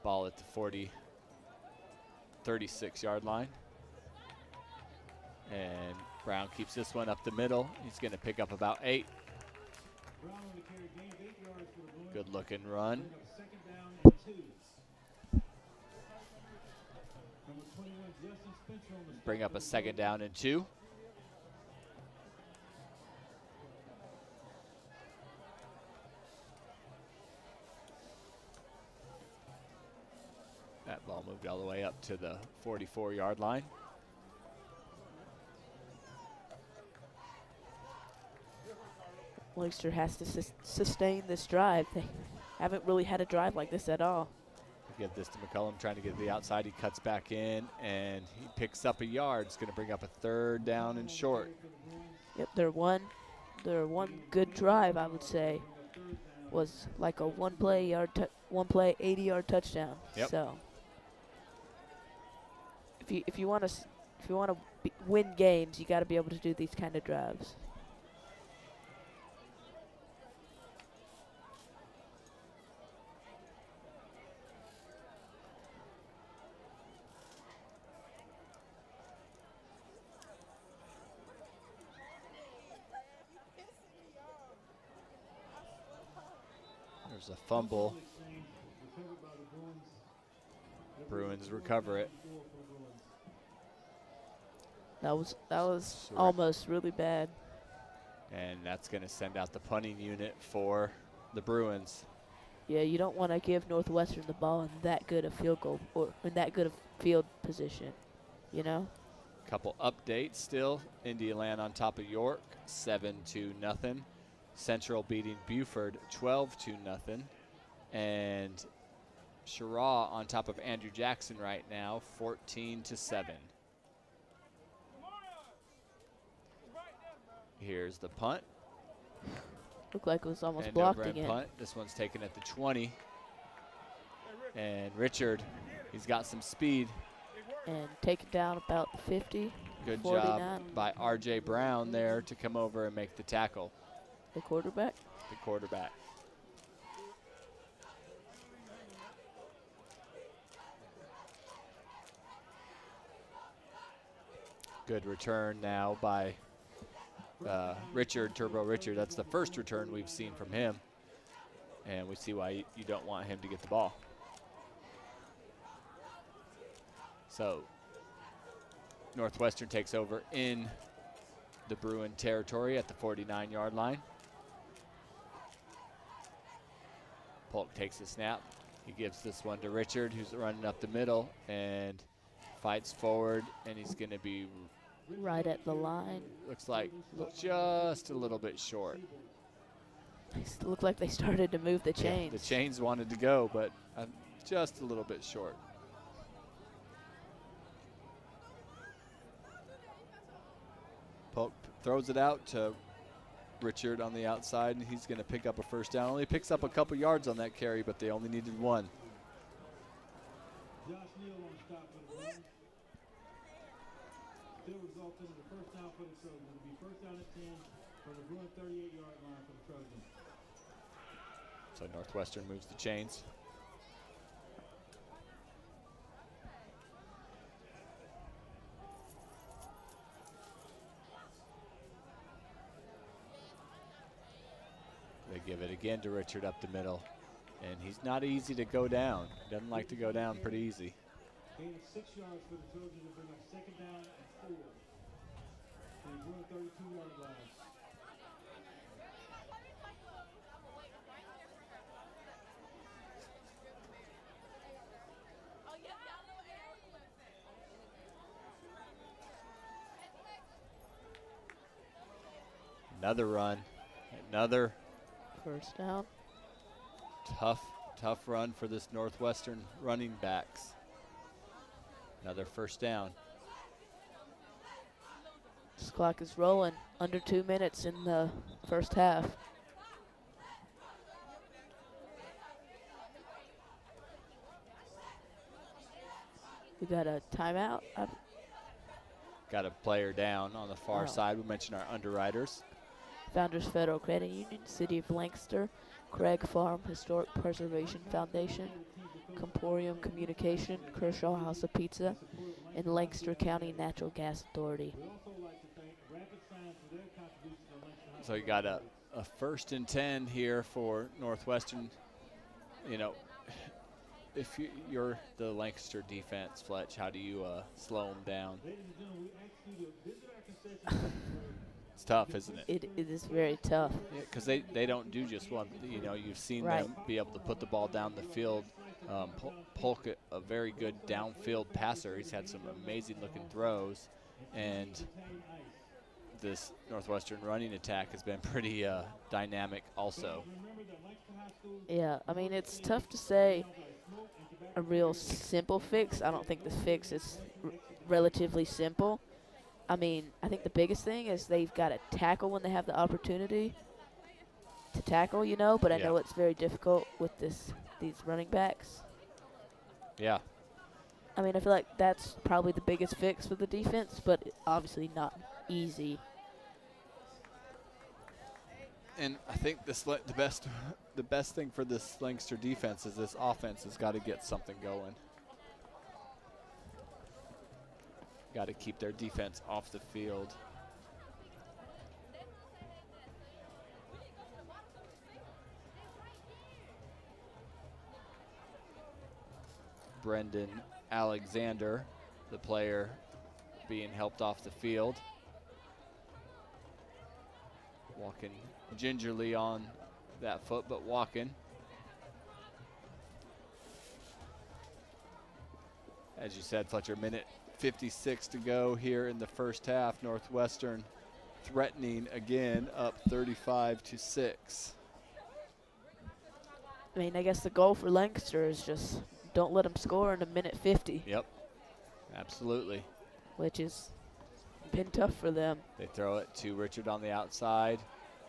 Ball at the 36-yard line. And Brown keeps this one up the middle. He's going to pick up about 8. Good looking run. Bring up a 2nd down and 2. That ball moved all the way up to the 44-yard line. Lancaster has to sustain this drive. They haven't really had a drive like this at all. Give this to McCullum, trying to get to the outside. He cuts back in, and he picks up a yard. It's going to bring up a 3rd down and short. Yep, their one good drive, I would say, was like a one play 80-yard touchdown. Yep. So if you want to win games, you got to be able to do these kind of drives. There's a fumble. Bruins recover it. That was almost really bad. And that's going to send out the punting unit for the Bruins. Yeah, you don't want to give Northwestern the ball in that good a field goal or in that good a field position, you know? Couple updates still. Indiana on top of York, 7-0. Central beating Buford 12-0. And Shiraw on top of Andrew Jackson right now, 14-7. Here's the punt. Looked like it was almost And blocked over and again. punt. This one's taken at the 20. And Richard, he's got some speed. And take it down about 50. Good 49. job by R.J. Brown there to come over and make the tackle. The quarterback. The quarterback. Good return now by Turbo Richard. That's the first return we've seen from him. And we see why you don't want him to get the ball. So Northwestern takes over in the Bruin territory at the 49-yard line. Polk takes the snap. He gives this one to Richard, who's running up the middle and fights forward, and he's going to be Right at the line. looks like just a little bit short. It looked like they started to move the chains. Yeah, the chains wanted to go, but just a little bit short. Polk throws it out to Richard on the outside, and he's going to pick up a first down. Only picks up a couple yards on that carry, but they only needed 1. Josh Neal on the stop for the run. Still resulting in the first down for the Trojans. It'll be first down and 10 from the Bruin 38-yard line for the Trojans. So Northwestern moves the chains. They give it again to Richard up the middle. And he's not easy to go down. Doesn't like to go down pretty easy. Gain of 6 yards for the Trojans to bring up second down and 4. To the Bruin 32-yard line. Another run. Another First down. tough run for this Northwestern running backs. Another first down. This clock is rolling. Under 2 minutes in the first half. We got a timeout. Got a player down on the far Oh. side. We mentioned our underwriters. Founders Federal Credit Union, City of Lancaster, Craig Farm Historic Preservation Foundation, Comporium Communication, Kershaw House of Pizza, and Lancaster County Natural Gas Authority. So you got a 1st and 10 here for Northwestern. You know, if you're the Lancaster defense, Fletch, how do you slow them down? It's tough, isn't it? It is very tough. Because they don't do just one. You know, you've seen Right. them be able to put the ball down the field. Polk, a very good downfield passer. He's had some amazing looking throws. And this Northwestern running attack has been pretty dynamic also. Yeah, I mean, it's tough to say a real simple fix. I don't think the fix is relatively simple. I mean, I think the biggest thing is they've got to tackle when they have the opportunity to tackle, you know, but I know it's very difficult with these running backs. Yeah. I mean, I feel like that's probably the biggest fix for the defense, but obviously not easy. And I think the best thing for this Lancaster defense is this offense has got to get something going. Got to keep their defense off the field. Brendan Alexander, the player, being helped off the field. Walking gingerly on that foot, but walking. As you said, Fletcher, minute 56 to go here in the first half. Northwestern threatening again, up 35-6. I mean, I guess the goal for Lancaster is just don't let them score in a minute 50. Yep, absolutely. Which has been tough for them. They throw it to Richard on the outside,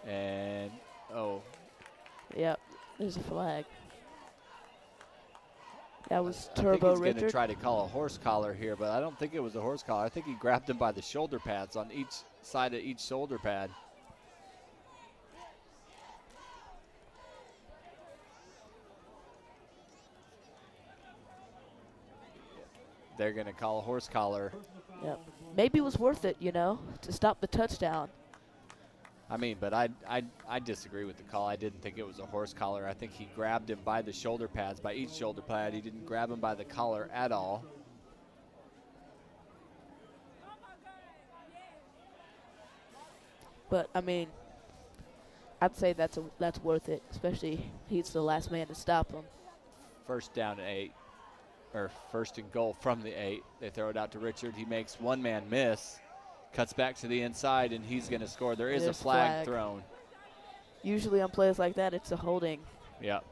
and Yep, there's a flag. That was I Turbo think he's going Richard. to try to call a horse collar here, but I don't think it was a horse collar. I think he grabbed him by the shoulder pads on each side of each shoulder pad. They're going to call a horse collar. Yep. Maybe it was worth it, you know, to stop the touchdown. I mean, but I disagree with the call. I didn't think it was a horse collar. I think he grabbed him by the shoulder pads, by each shoulder pad. He didn't grab him by the collar at all. But I mean, I'd say that's worth it, especially he's the last man to stop him. First down and 8, or 1st and goal from the 8. They throw it out to Richard. He makes one man miss, cuts back to the inside, and he's going to score. There's a flag thrown. Usually on plays like that, it's a holding. Yep.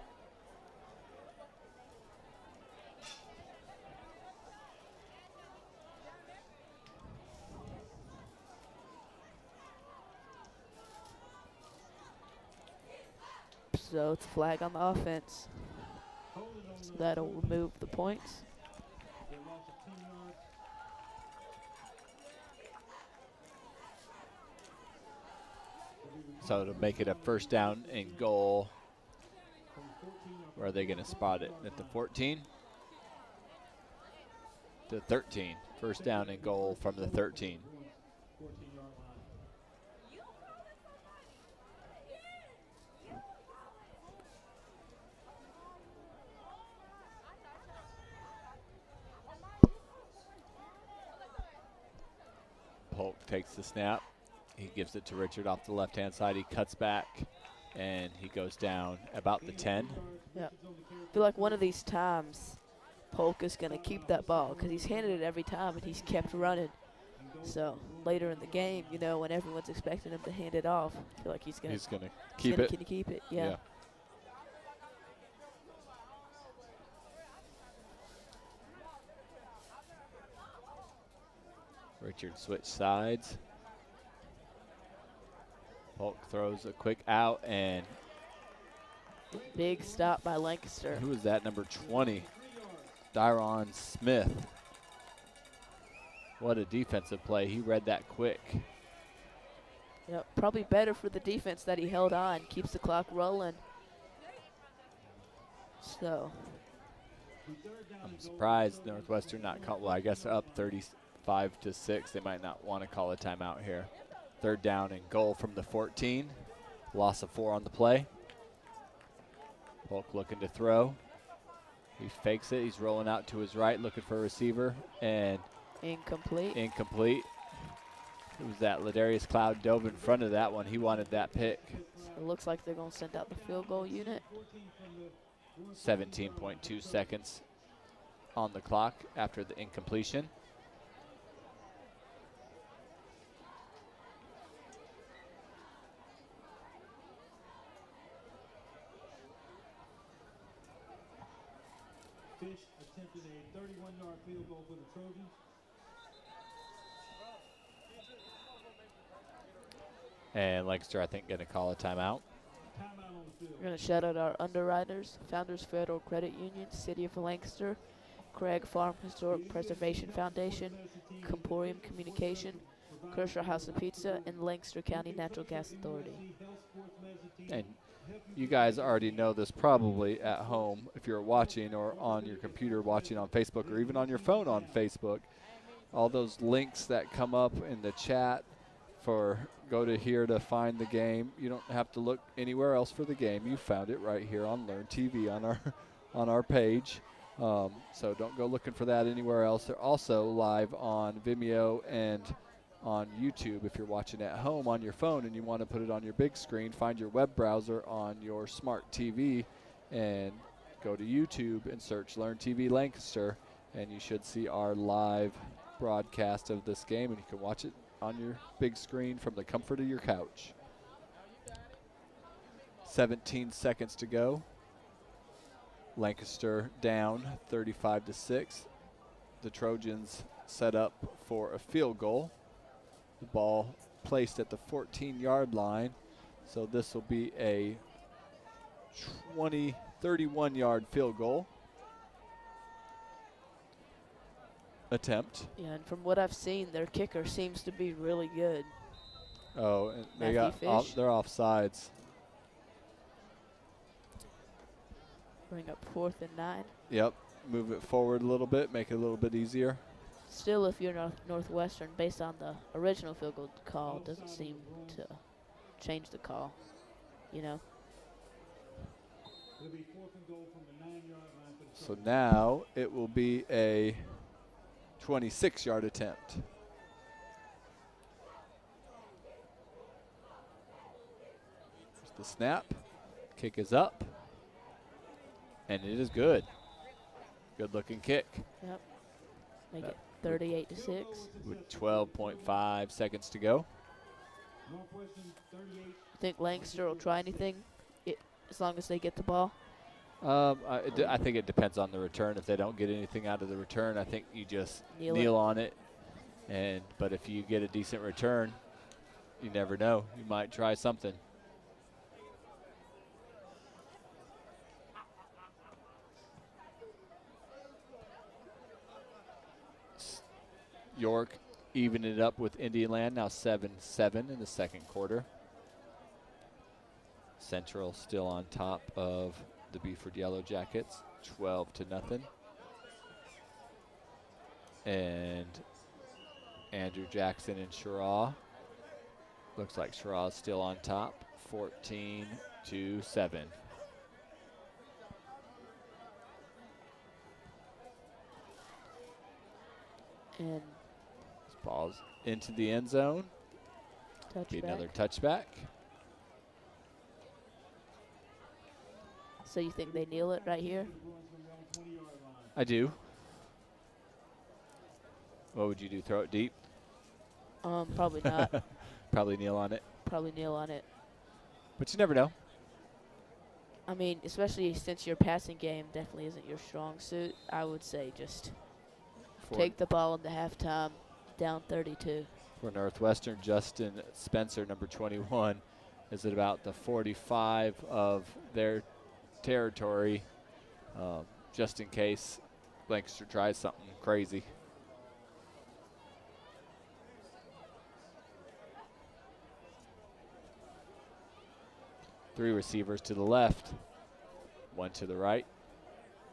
So it's a flag on the offense. So that'll remove the points. So to make it a 1st down and goal, where are they going to spot it? At the 14? To 13. 1st down and goal from the 13. Polk takes the snap. He gives it to Richard off the left-hand side. He cuts back, and he goes down about the 10. Yeah. I feel like one of these times, Polk is going to keep that ball because he's handed it every time, and he's kept running. So later in the game, you know, when everyone's expecting him to hand it off, I feel like he's going to keep it. Can you keep it? Yeah. Richard switch sides. Polk throws a quick out, and Big stop by Lancaster. who is that, number 20? Dyron Smith. What a defensive play. He read that quick. Yep, probably better for the defense that he held on, keeps the clock rolling. So I'm surprised Northwestern not called. Well, I guess up 35-6. They might not want to call a timeout here. 3rd down and goal from the 14. Loss of 4 on the play. Polk looking to throw. He fakes it. He's rolling out to his right, looking for a receiver, and incomplete. Incomplete. It was that Ladarius Cloud dove in front of that one. He wanted that pick. So it looks like they're going to send out the field goal unit. 17.2 seconds on the clock after the incompletion. Fish attempted a 31-yard field goal for the Trojans. And Lancaster, I think, going to call a timeout. We're going to shout out our underwriters, Founders Federal Credit Union, City of Lancaster, Craig Farm Historic Preservation Foundation, Comporium Communication, Kershaw House of Pizza, and Lancaster County Natural Gas Authority. And you guys already know this probably at home if you're watching or on your computer watching on Facebook or even on your phone on Facebook. All those links that come up in the chat for go to here to find the game. You don't have to look anywhere else for the game. You found it right here on Learn TV on our page. So don't go looking for that anywhere else. They're also live on Vimeo and on YouTube. If you're watching at home on your phone and you want to put it on your big screen, find your web browser on your smart TV and go to YouTube and search Learn TV Lancaster, and you should see our live broadcast of this game, and you can watch it on your big screen from the comfort of your couch. 17 seconds to go. Lancaster down 35-6. The Trojans set up for a field goal. The ball placed at the 14-yard line. So this will be a 31-yard field goal attempt. Yeah, and from what I've seen, their kicker seems to be really good. Oh, and Fish. they're offsides. Bring up 4th and 9. Yep, move it forward a little bit, make it a little bit easier. Still, if you're Northwestern, based on the original field goal call, doesn't seem to change the call, you know. It'll be 4th and goal from the 9-yard line for the So now it will be a 26-yard attempt. There's the snap. Kick is up. And it is good. Good looking kick. Yep. Make it 38-6. With 12.5 seconds to go. Think Lancaster will try anything as long as they get the ball? I think it depends on the return. If they don't get anything out of the return, I think you just kneel on it. But if you get a decent return, you never know. You might try something. York evening it up with Indian now 7-7 in the second quarter. Central still on top of the Beaufort Yellow Jackets, 12-0. And Andrew Jackson and Shiraw. Looks like Shiraw's still on top, 14-7. And this ball's into the end zone. Be another touchback. So you think they kneel it right here? I do. What would you do? Throw it deep? Probably not. Probably kneel on it. Probably kneel on it. But you never know. I mean, especially since your passing game definitely isn't your strong suit, I would say just take the ball in the halftime, down 32. For Northwestern, Justin Spencer, number 21, is at about the 45 of their territory, just in case Lancaster tries something crazy. Three receivers to the left, one to the right.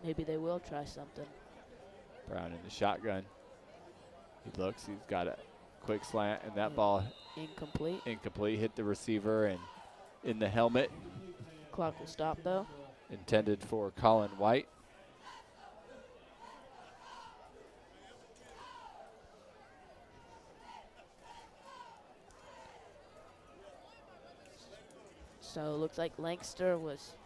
Maybe they will try something. Brown in the shotgun. He looks, he's got a quick slant, and that ball Incomplete. incomplete. Hit the receiver and in the helmet. Clock will stop though. Intended for Colin White. So it looks like Lancaster was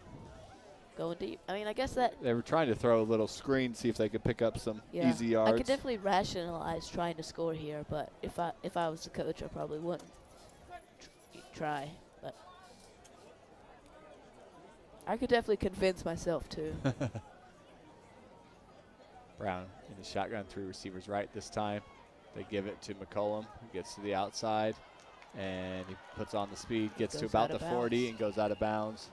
going deep. I mean, I guess that. They were trying to throw a little screen, see if they could pick up some easy yards. I could definitely rationalize trying to score here, but if I was the coach, I probably wouldn't try. But I could definitely convince myself to. Brown in the shotgun, three receivers right this time. They give it to McCollum, who gets to the outside, and he puts on the speed, gets to about the 40 and goes out of bounds.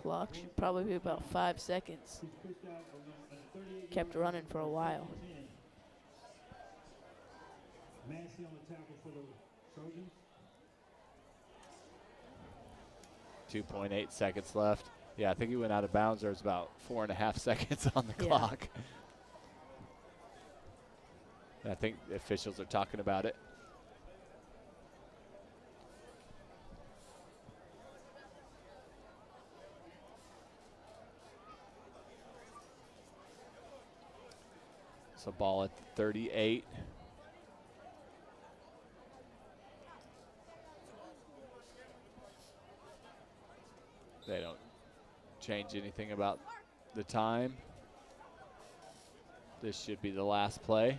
Clock should probably be about 5 seconds. Kept running for a while. 2.8 seconds left. Yeah, I think he went out of bounds. There was about 4.5 seconds on the clock. I think the officials are talking about it. So ball at 38. They don't change anything about the time. This should be the last play.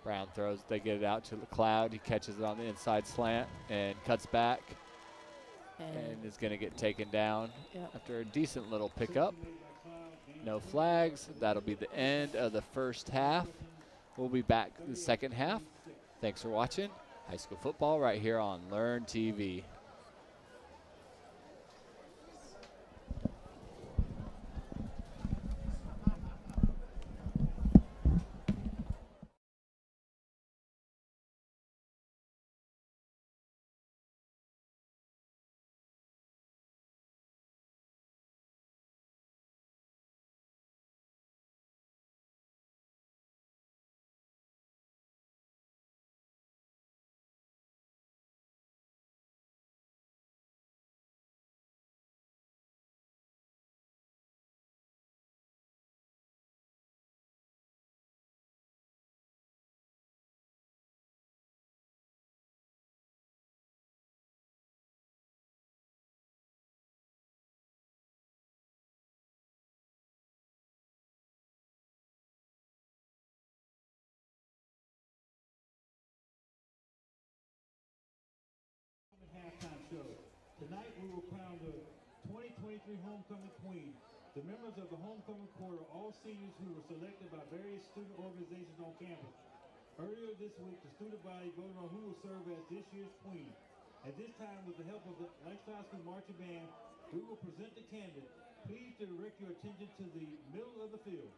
Brown throws, they get it out to McLeod. He catches it on the inside slant and cuts back. And is going to get taken down after a decent little pickup. No flags. That'll be the end of the first half. We'll be back the second half. Thanks for watching high school football right here on Learn TV. Halftime show. Tonight we will crown the 2023 Homecoming Queen. The members of the Homecoming Court are all seniors who were selected by various student organizations on campus. Earlier this week, the student body voted on who will serve as this year's queen. At this time, with the help of the Lancaster High School Marching Band, we will present the candidate. Please direct your attention to the middle of the field.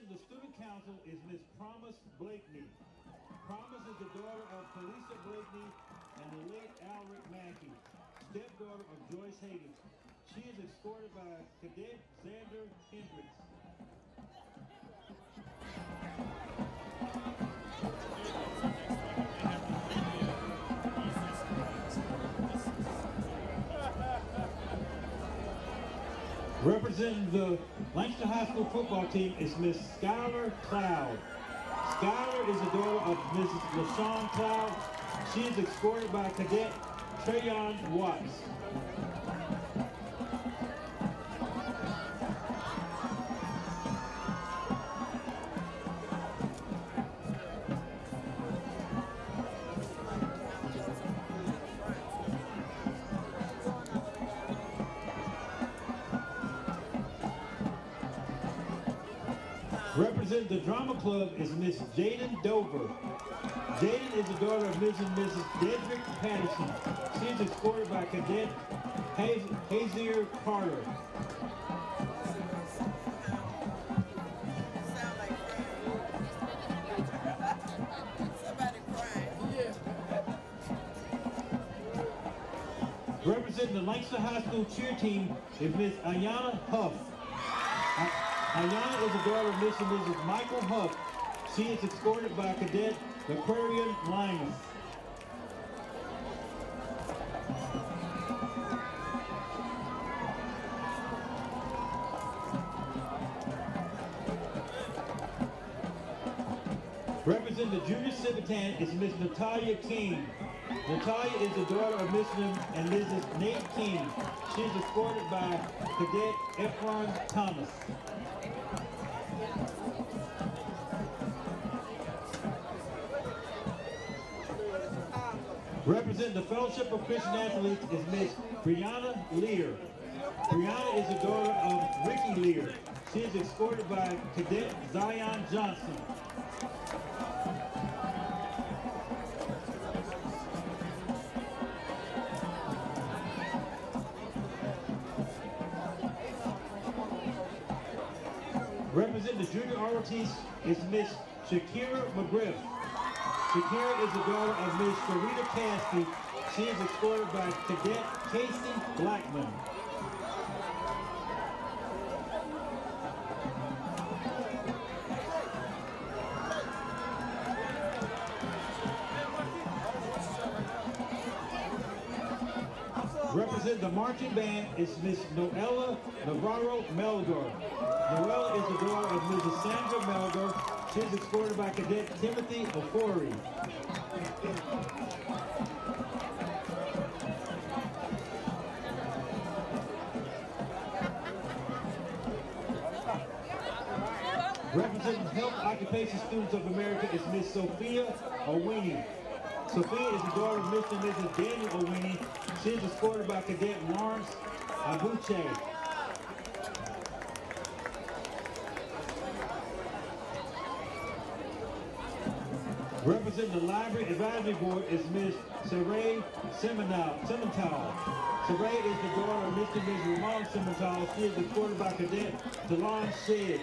Representing the student council is Miss Promise Blakeney. Promise is the daughter of Felisa Blakeney and the late Alric Mackey, stepdaughter of Joyce Hayden. She is escorted by Cadet Xander Hendricks. Representing the Lancaster High School football team is Miss Skylar Cloud. Skylar is the daughter of Mrs. LaShawn Cloud. She is escorted by Cadet Trayon Watts. Representing the drama club is Miss Jaden Dover. Jaden is the daughter of Ms. and Mrs. Dedrick Patterson. She is escorted by Cadet Hazier Carter. Representing the Lancaster High School cheer team is Miss Ayana Huff. Ayana is the daughter of Miss and Mrs. Michael Huff. She is escorted by Cadet Aquarian Linus. Representing the junior civitan is Miss Natalia King. Natalia is the daughter of Mr. and Mrs. Nate King. She is escorted by Cadet Efron Thomas. Representing the Fellowship of Christian Athletes is Miss Brianna Lear. Brianna is the daughter of Ricky Lear. She is escorted by Cadet Zion Johnson. Representing the junior ROTs is Miss Shakira McGriff. Shakira is the daughter of Miss Sharita Caskey. She is escorted by Cadet Casey Blackman. Representing the marching band is Miss Noella Navarro Melgar. Noella is the daughter of Mrs. Sandra Melgar. She is escorted by Cadet Timothy Ofori. Representing Health Occupation Students of America is Miss Sophia Owini. Sophia is the daughter of Mr. and Mrs. Daniel Owini. She is escorted by Cadet Lawrence Abuche. Representing the Library Advisory Board is Miss Saray Semental. Saray is the daughter of Mr. and Mrs. Ramon Semental. She is escorted by Cadet Delon Shedd.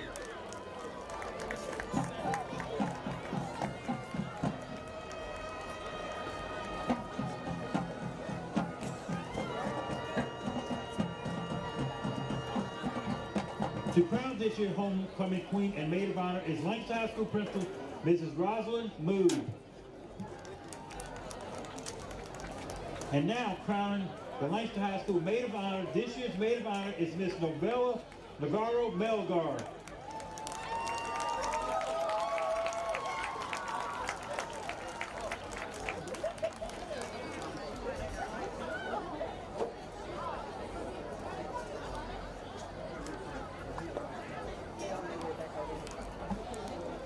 To crown this year's homecoming queen and maid of honor is Lancaster High School Principal Mrs. Rosalind Mood. And now crowning the Lancaster High School maid of honor, this year's maid of honor is Miss Novella Navarro Melgar.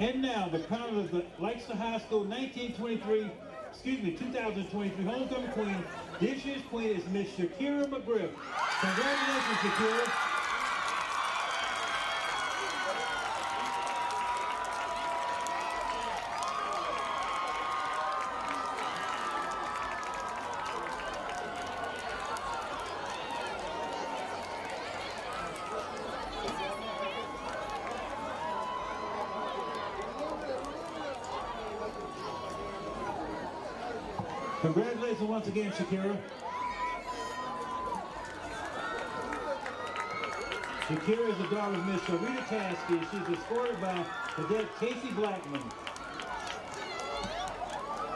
And now, the crown of the Lancaster High School 2023 homecoming queen. This year's queen is Miss Shakira McGriff. Congratulations, Shakira. Congratulations once again, Shakira. Shakira is the daughter of Miss Sharita Caskey. She's escorted by Cadet Casey Blackman.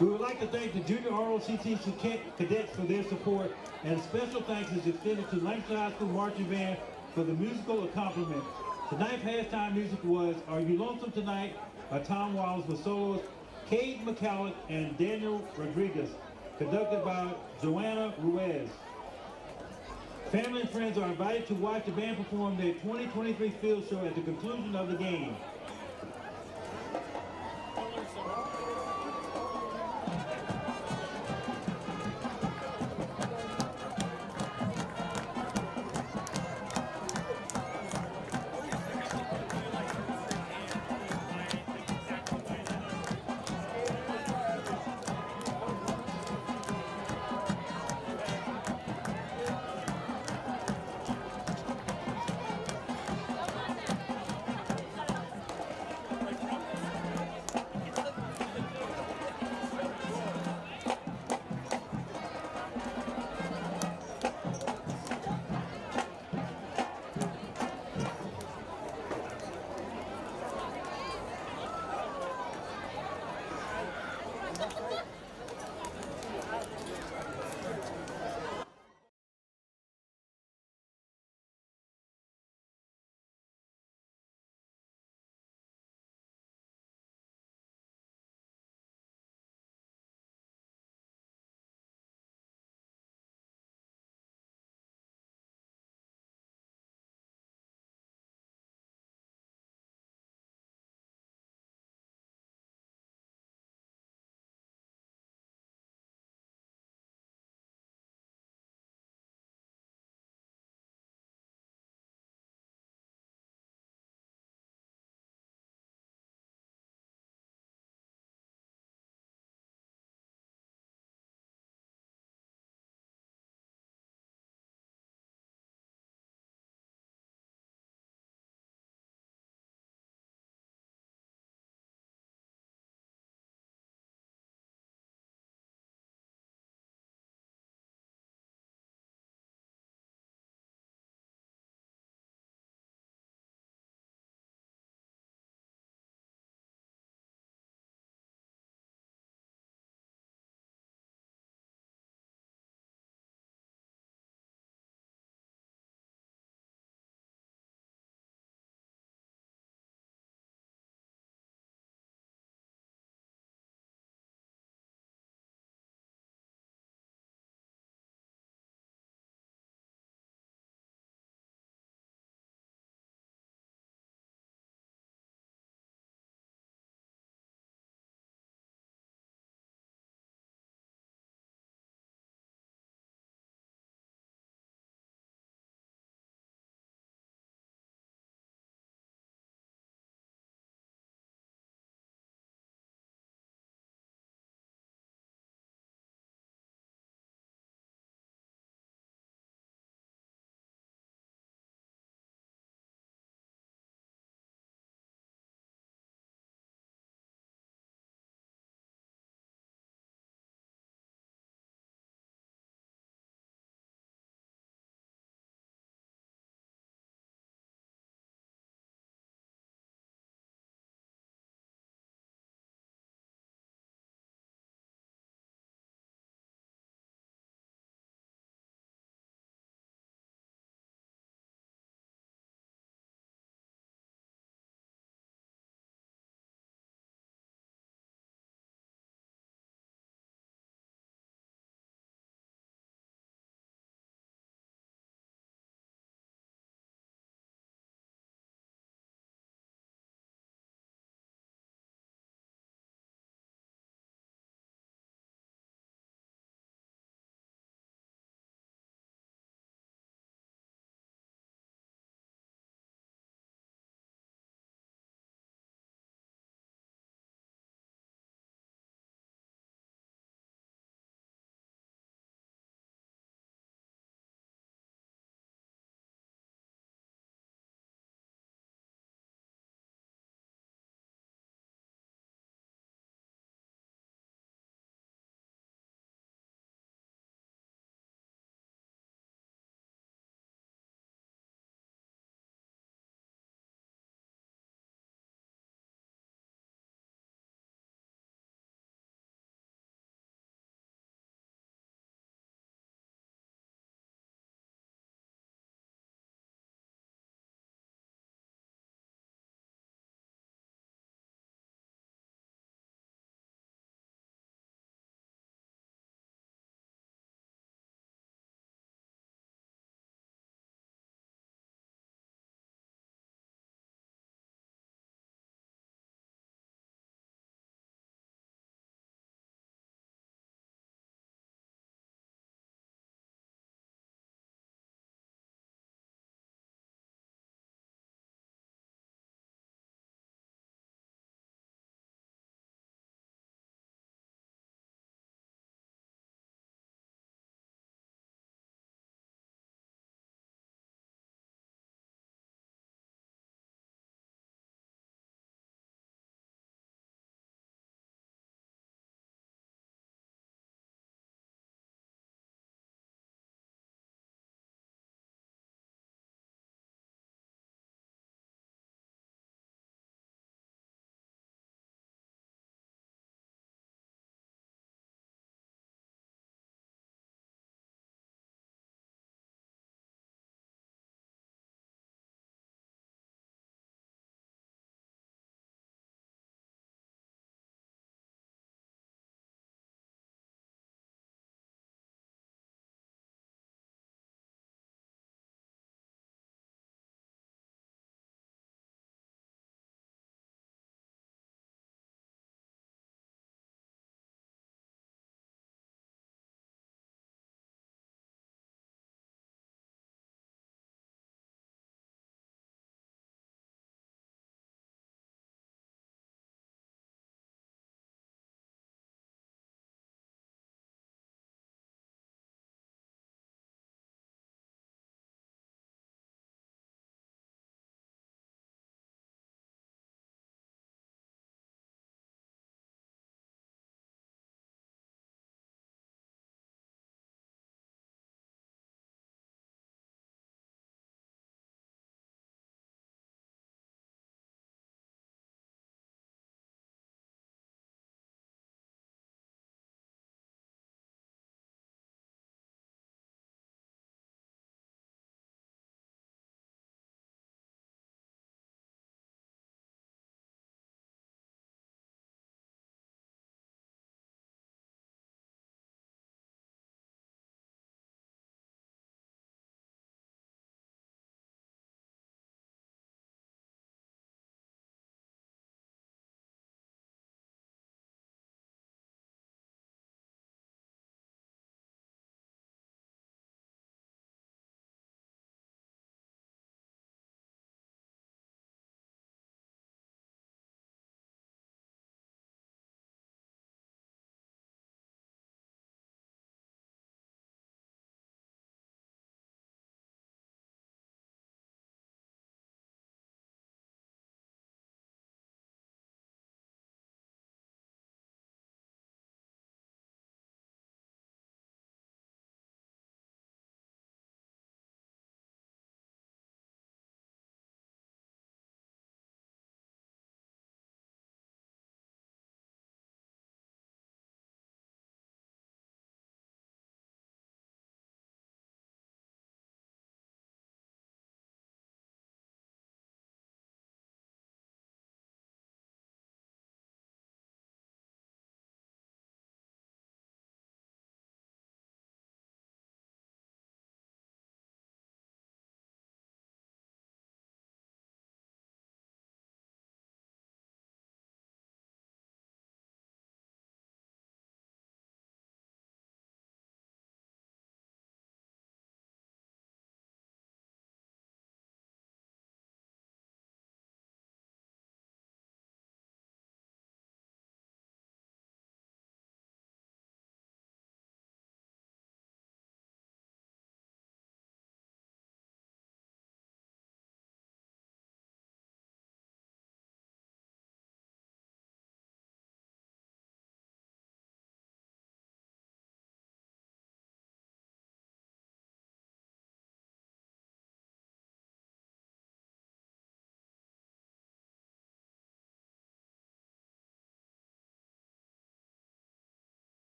We would like to thank the Junior ROTC cadets for their support, and special thanks is extended to Lancaster High School Marching Band for the musical accompaniment. Tonight's halftime music was Are You Lonesome Tonight by Tom Wallace with soloists Cade McCallum and Daniel Rodriguez, conducted by Joanna Ruiz. Family and friends are invited to watch the band perform their 2023 field show at the conclusion of the game.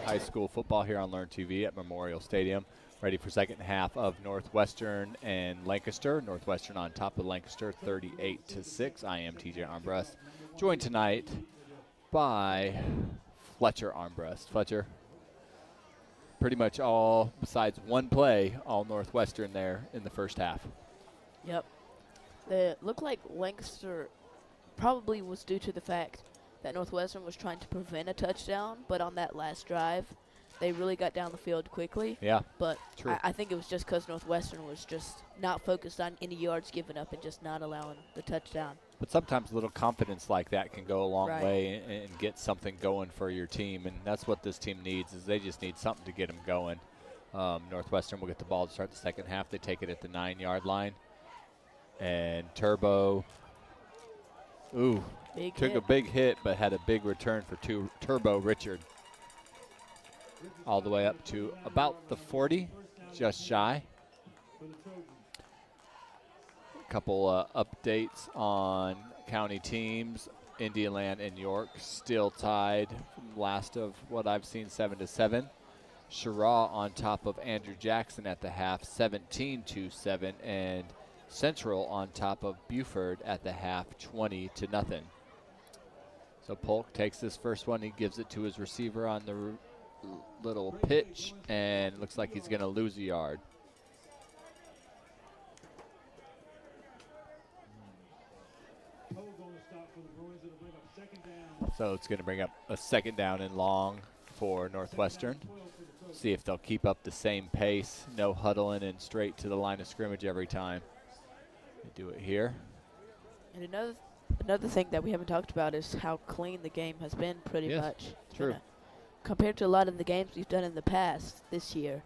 high school football here on Learn TV at Memorial Stadium. Ready for second half of Northwestern and Lancaster. Northwestern on top of Lancaster, 38-6. I am TJ Armbrust, joined tonight by Fletcher Armbrust. Fletcher, pretty much all, besides one play, all Northwestern there in the first half. Yep. It looked like Lancaster probably was due to the fact that Northwestern was trying to prevent a touchdown, but on that last drive, they really got down the field quickly. Yeah, but true. I think it was just because Northwestern was just not focused on any yards given up and just not allowing the touchdown. But sometimes a little confidence like that can go a long Right. way and get something going for your team, and that's what this team needs. Is they just need something to get them going. Northwestern will get the ball to start the second half. They take it at the 9-yard line, and Turbo, took a big hit, but had a big return for Turbo Richard. All the way up to about the 40, just shy. A couple updates on county teams. Indialand and York still tied from last of what I've seen, 7-7. Sherraw on top of Andrew Jackson at the half, 17-7, and Central on top of Buford at the half, 20-0. So Polk takes this first one. He gives it to his receiver on the little pitch, and looks like he's going to lose a yard. So it's going to bring up a second down and long for Northwestern. See if they'll keep up the same pace, no huddling and straight to the line of scrimmage every time. They do it here. And another thing that we haven't talked about is how clean the game has been pretty much. True. Compared to a lot of the games we've done in the past this year,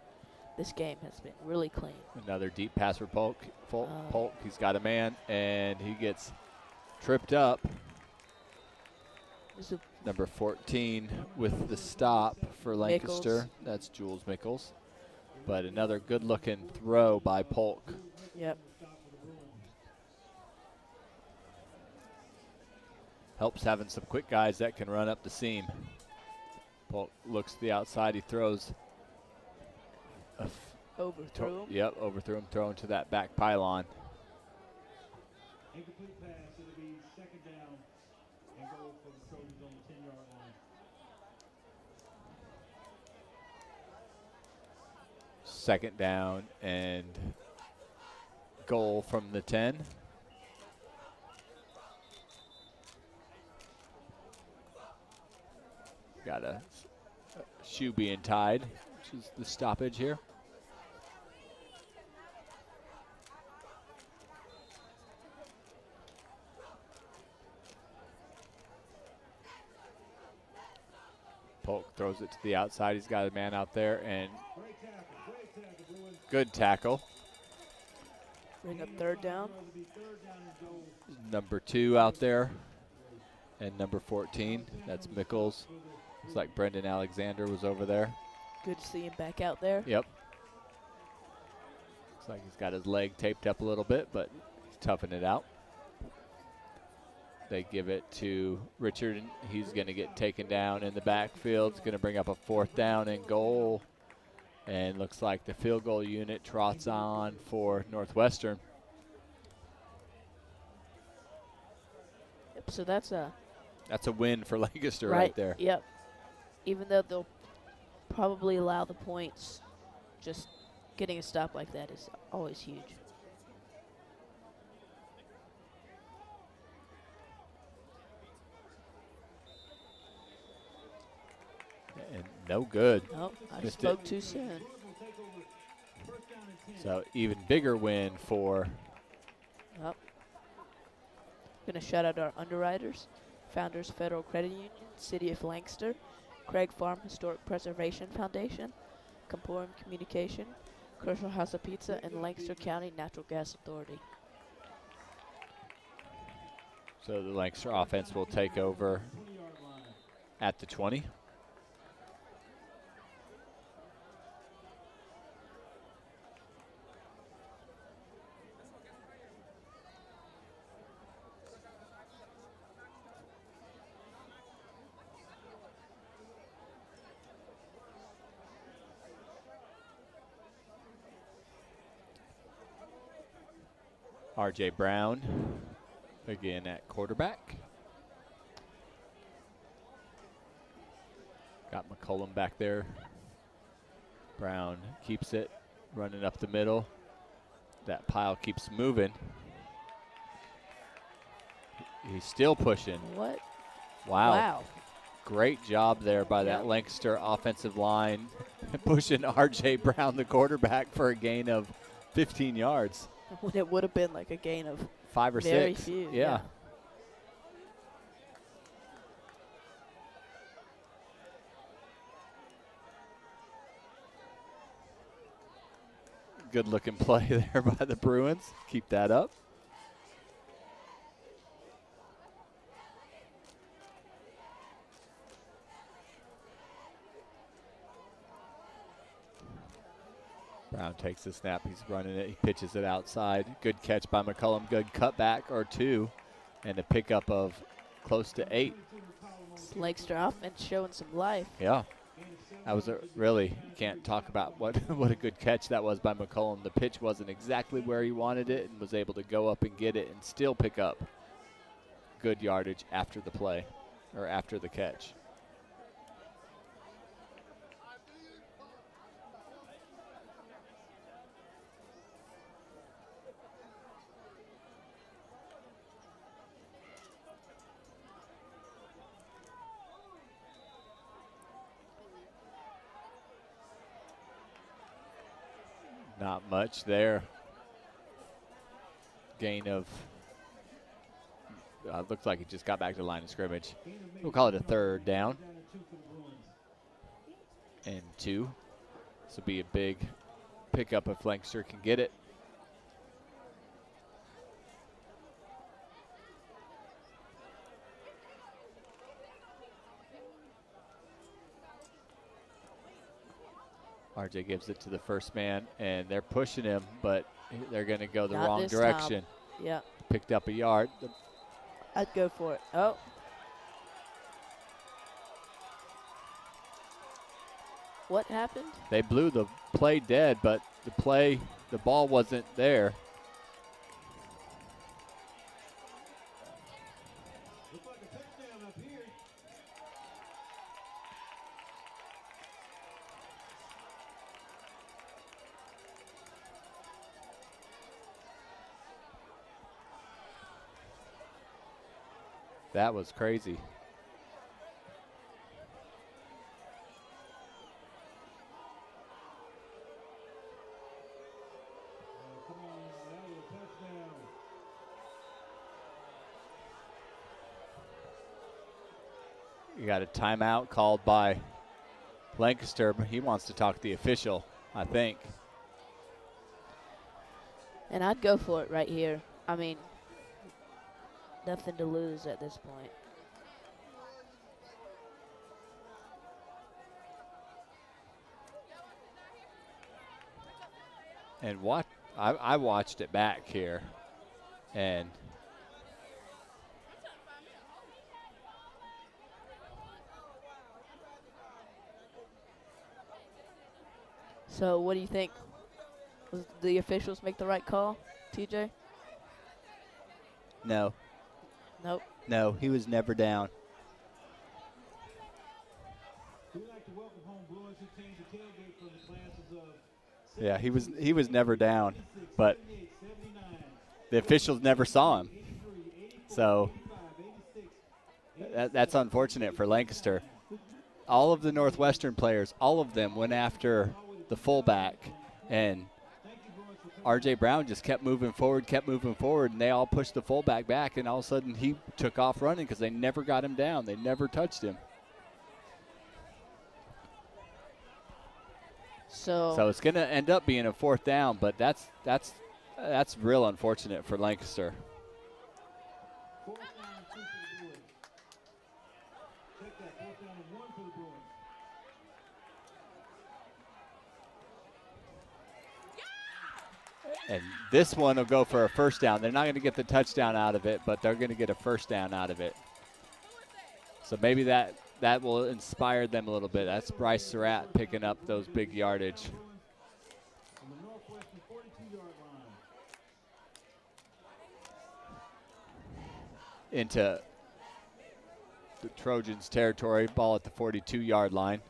this game has been really clean. Another deep pass for Polk. Polk, he's got a man, and he gets tripped up. Number 14 with the stop for Lancaster. Mickles. That's Jules Mickles. But another good-looking throw by Polk. Yep. Helps having some quick guys that can run up the seam. Polk looks to the outside. He throws. Overthrew him. Yep, overthrew him, throwing to that back pylon. Incomplete pass. It'll be second down and goal for the Trojans on the 10-yard line. Second down and goal from the 10. Got a shoe being tied, which is the stoppage here. Polk throws it to the outside. He's got a man out there, and good tackle. Bring up third down. Number 2 out there, and number 14. That's Mickles. Looks like Brendan Alexander was over there. Good to see him back out there. Yep. Looks like he's got his leg taped up a little bit, but he's toughing it out. They give it to Richard. He's going to get taken down in the backfield. It's going to bring up a fourth down and goal. And looks like the field goal unit trots on for Northwestern. Yep, so that's a win for Lancaster right there. Yep. Even though they'll probably allow the points, just getting a stop like that is always huge. And no good. Nope, I Missed spoke it. too soon. So even bigger win for Yep. Going to shout out our underwriters, Founders Federal Credit Union, City of Lancaster, Craig Farm Historic Preservation Foundation, Comporium Communication, Kershaw House of Pizza, and Lancaster County Natural Gas Authority. So the Lancaster offense will take over at the 20. R.J. Brown again at quarterback. Got McCollum back there. Brown keeps it, running up the middle. That pile keeps moving. He's still pushing. What? Wow. Great job there by that Lancaster offensive line, pushing R.J. Brown, the quarterback, for a gain of 15 yards. It would have been like a gain of 5 or very 6. few. Yeah. Good looking play there by the Bruins. Keep that up. Brown takes the snap. He's running it. He pitches it outside. Good catch by McCullum. Good cutback or 2. And a pickup of close to 8. Lancaster offense showing some life. Yeah. That was really, you can't talk about what a good catch that was by McCullum. The pitch wasn't exactly where he wanted it and was able to go up and get it and still pick up good yardage after the play or after the catch. Not much there. Gain of, looks like he just got back to the line of scrimmage. We'll call it a 3rd down. And 2. This will be a big pickup if Lancaster can get it. RJ gives it to the first man, and they're pushing him, but they're going to go the wrong direction. Yeah. Picked up a yard. I'd go for it. Oh. What happened? They blew the play dead, but the ball wasn't there. That was crazy. You got a timeout called by Lancaster, but he wants to talk to the official, I think. And I'd go for it right here. I mean, nothing to lose at this point. And what I watched it back here, and so what do you think? Did the officials make the right call, TJ? no. Nope. No, he was never down. Yeah, he was never down, but the officials never saw him. So that's unfortunate for Lancaster. All of the Northwestern players, all of them went after the fullback, and R.J. Brown just kept moving forward, and they all pushed the fullback back, and all of a sudden he took off running because they never got him down. They never touched him. So it's going to end up being a 4th down, but that's real unfortunate for Lancaster. And this one will go for a 1st down. They're not going to get the touchdown out of it, but they're going to get a 1st down out of it. So maybe that will inspire them a little bit. That's Bryce Surratt picking up those big yardage. into the Trojans' territory. Ball at the 42-yard line.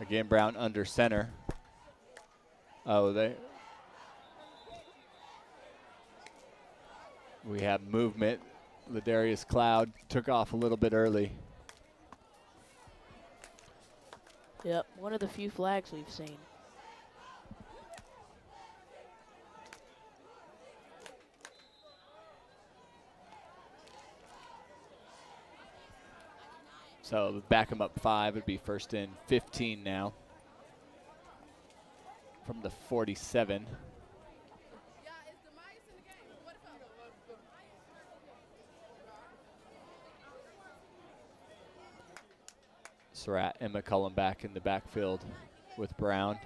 Again, Brown under center. We have movement. Ladarius Cloud took off a little bit early. Yep, one of the few flags we've seen. So back him up 5 would be first and 15 now from the 47. Surratt and McCullum back in the backfield with Brown.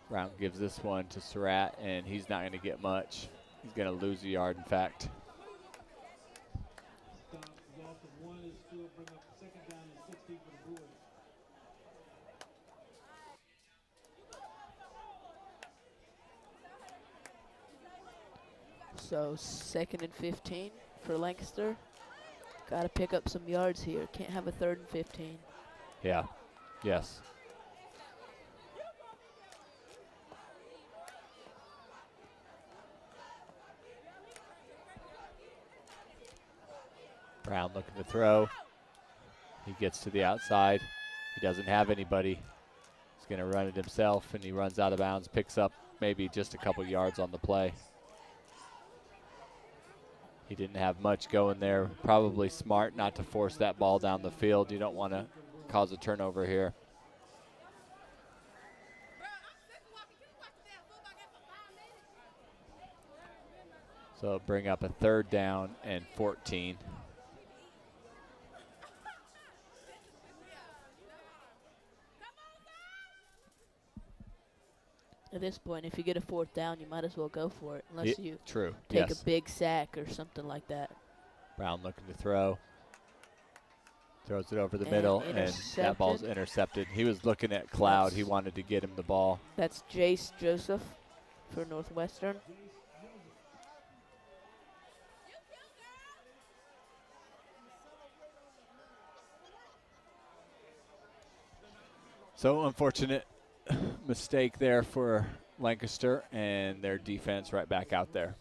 Brown gives this one to Surratt, and he's not going to get much. He's going to lose a yard, in fact. So 2nd and 15 for Lancaster. Got to pick up some yards here. Can't have a 3rd and 15. Yeah. Yes. Brown looking to throw. He gets to the outside. He doesn't have anybody. He's going to run it himself, and he runs out of bounds, picks up maybe just a couple yards on the play. He didn't have much going there. Probably smart not to force that ball down the field. You don't want to cause a turnover here. So bring up a 3rd down and 14. At this point, if you get a 4th down, you might as well go for it, unless you True. take Yes. a big sack or something like that. Brown looking to throw. Throws it over the And middle, and that ball's intercepted. He was looking at Cloud. He wanted to get him the ball. That's Jace Joseph for Northwestern. So unfortunate mistake there for Lancaster, and their defense right back out there.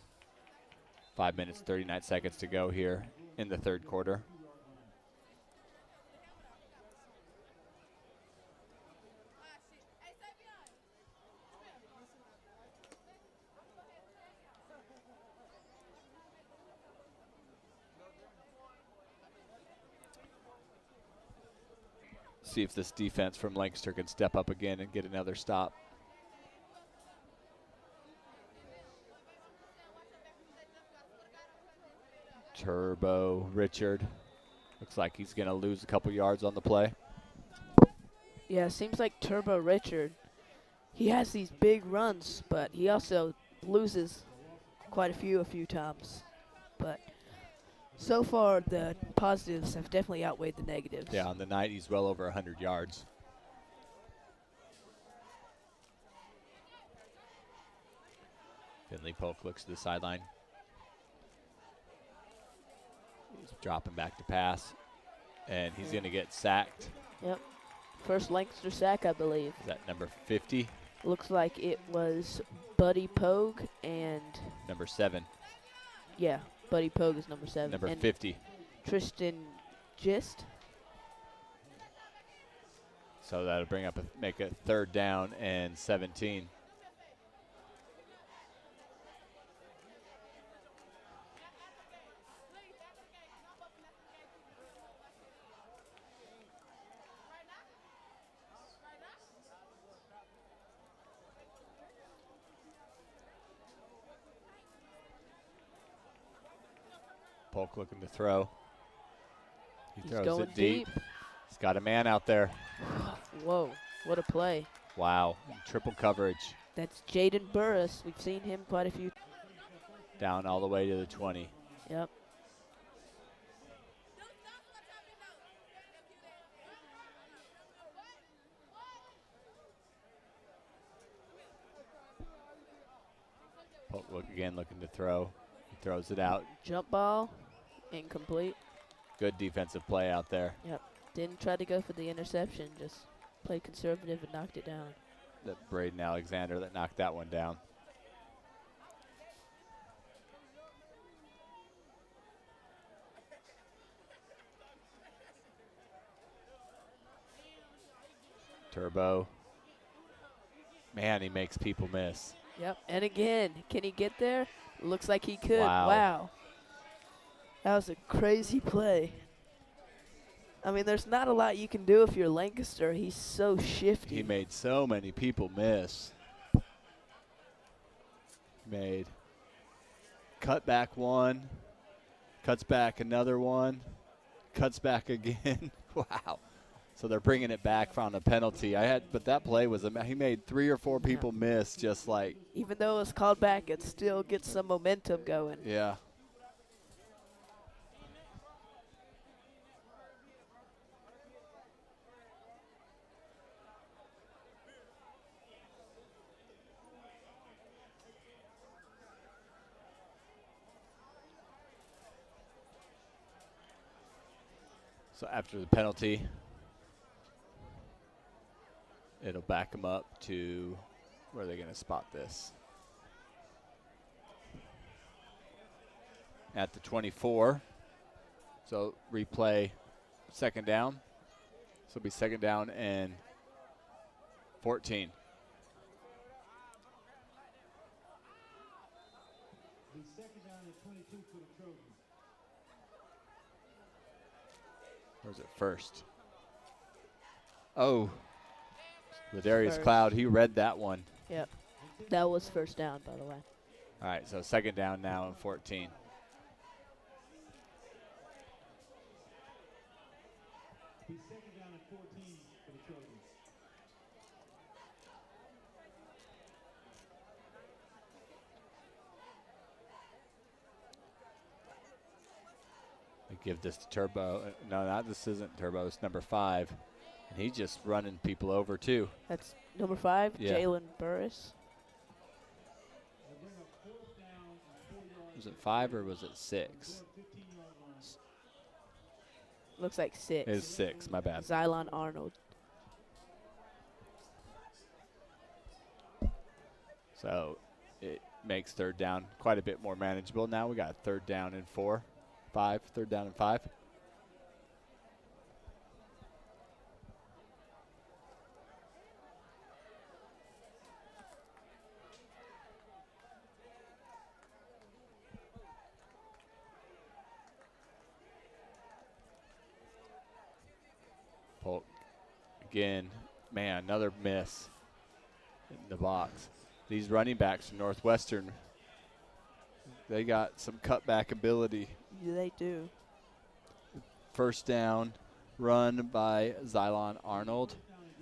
5 minutes, 39 seconds to go here in the 3rd quarter. See if this defense from Lancaster can step up again and get another stop. Turbo Richard. Looks like he's going to lose a couple yards on the play. Yeah, seems like Turbo Richard. He has these big runs, but he also loses quite a few times. But so far, the positives have definitely outweighed the negatives. Yeah, on the night, he's well over 100 yards. Finley Polk looks to the sideline. He's dropping back to pass, and he's going to get sacked. Yep. First Lancaster sack, I believe. Is that number 50? Looks like it was Buddy Pogue and... Number 7. Yeah, Buddy Pogue is number 7. Number and 50. Tristan Gist. So that'll bring up make a 3rd down and 17. Polk looking to throw. He throws going it deep. He's got a man out there. Whoa, what a play. Wow, triple coverage. That's Jaden Burris. We've seen him quite a few. Down all the way to the 20. Yep. Polk again looking to throw. He throws it out. Jump ball, incomplete. Good defensive play out there. Yep. Didn't try to go for the interception, just played conservative and knocked it down. That Braden Alexander that knocked that one down. Turbo. Man, he makes people miss. Yep. And again, can he get there? Looks like he could. Wow. Wow. That was a crazy play. I mean, there's not a lot you can do if you're Lancaster. He's so shifty. He made so many people miss. Made cut back one, cuts back another one, cuts back again. Wow. So they're bringing it back on a penalty. But that play was, he made 3 or 4 people miss just like. Even though it was called back, it still gets some momentum going. Yeah. So after the penalty, it'll back them up to where they're going to spot this. At the 24. So replay, second down. So it'll be second down and 14. The second down and 22 for the Trojans. Where's it first? Oh, Ladarius First. Cloud, he read that one. Yep. That was first down, by the way. All right, so second down now and 14. The second down and 14 for the Trojans. We give this to Turbo. No, this isn't Turbo. It's number 5. And he's just running people over, too. That's number 5, Yeah. Jalen Burris. Was it 5 or was it 6? Looks like 6. It is 6, my bad. Xylon Arnold. So it makes third down quite a bit more manageable. Now we got third down and 5. Third down and 5. Polk again, man, another miss in the box. These running backs from Northwestern, they got some cutback ability. Yeah, they do. First down run by Xylon Arnold.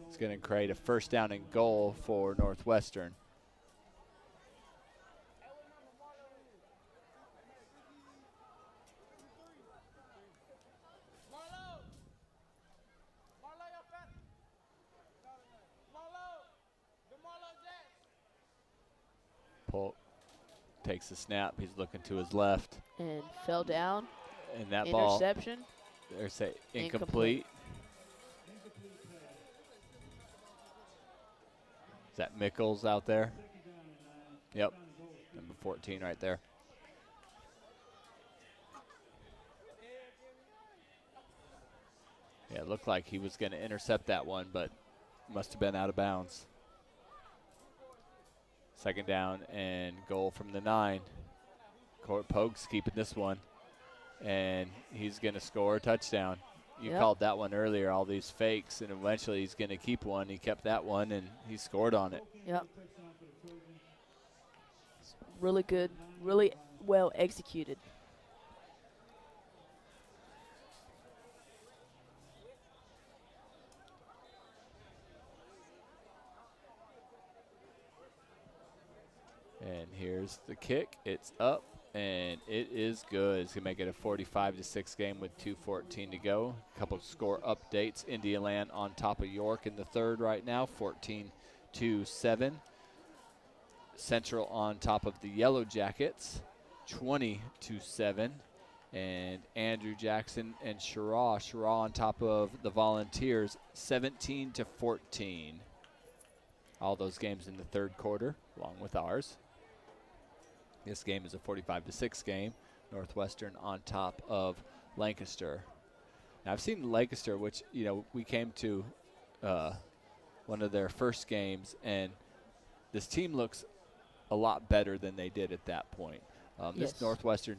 It's going to create a first down and goal for Northwestern. Polk takes the snap. He's looking to his left. And fell down. And that ball, Interception. there's a incomplete. Is that Mickles out there? Yep, number 14 right there. Yeah, it looked like he was going to intercept that one, but must have been out of bounds. Second down and goal from the 9. Pogue's keeping this one, and he's going to score a touchdown. You called that one earlier, all these fakes, and eventually he's going to keep one. He kept that one, and he scored on it. Yep. Really good, really well executed. And here's the kick. It's up, and it is good. It's going to make it a 45-6 game with 2:14 to go. A couple of score updates. Indialand on top of York in the third right now, 14-7. Central on top of the Yellow Jackets, 20-7. And Andrew Jackson and Shara on top of the Volunteers, 17-14. All those games in the third quarter, along with ours. This game is a 45-6 game. Northwestern on top of Lancaster. Now, I've seen Lancaster, which, you know, we came to one of their first games, and this team looks a lot better than they did at that point. This Northwestern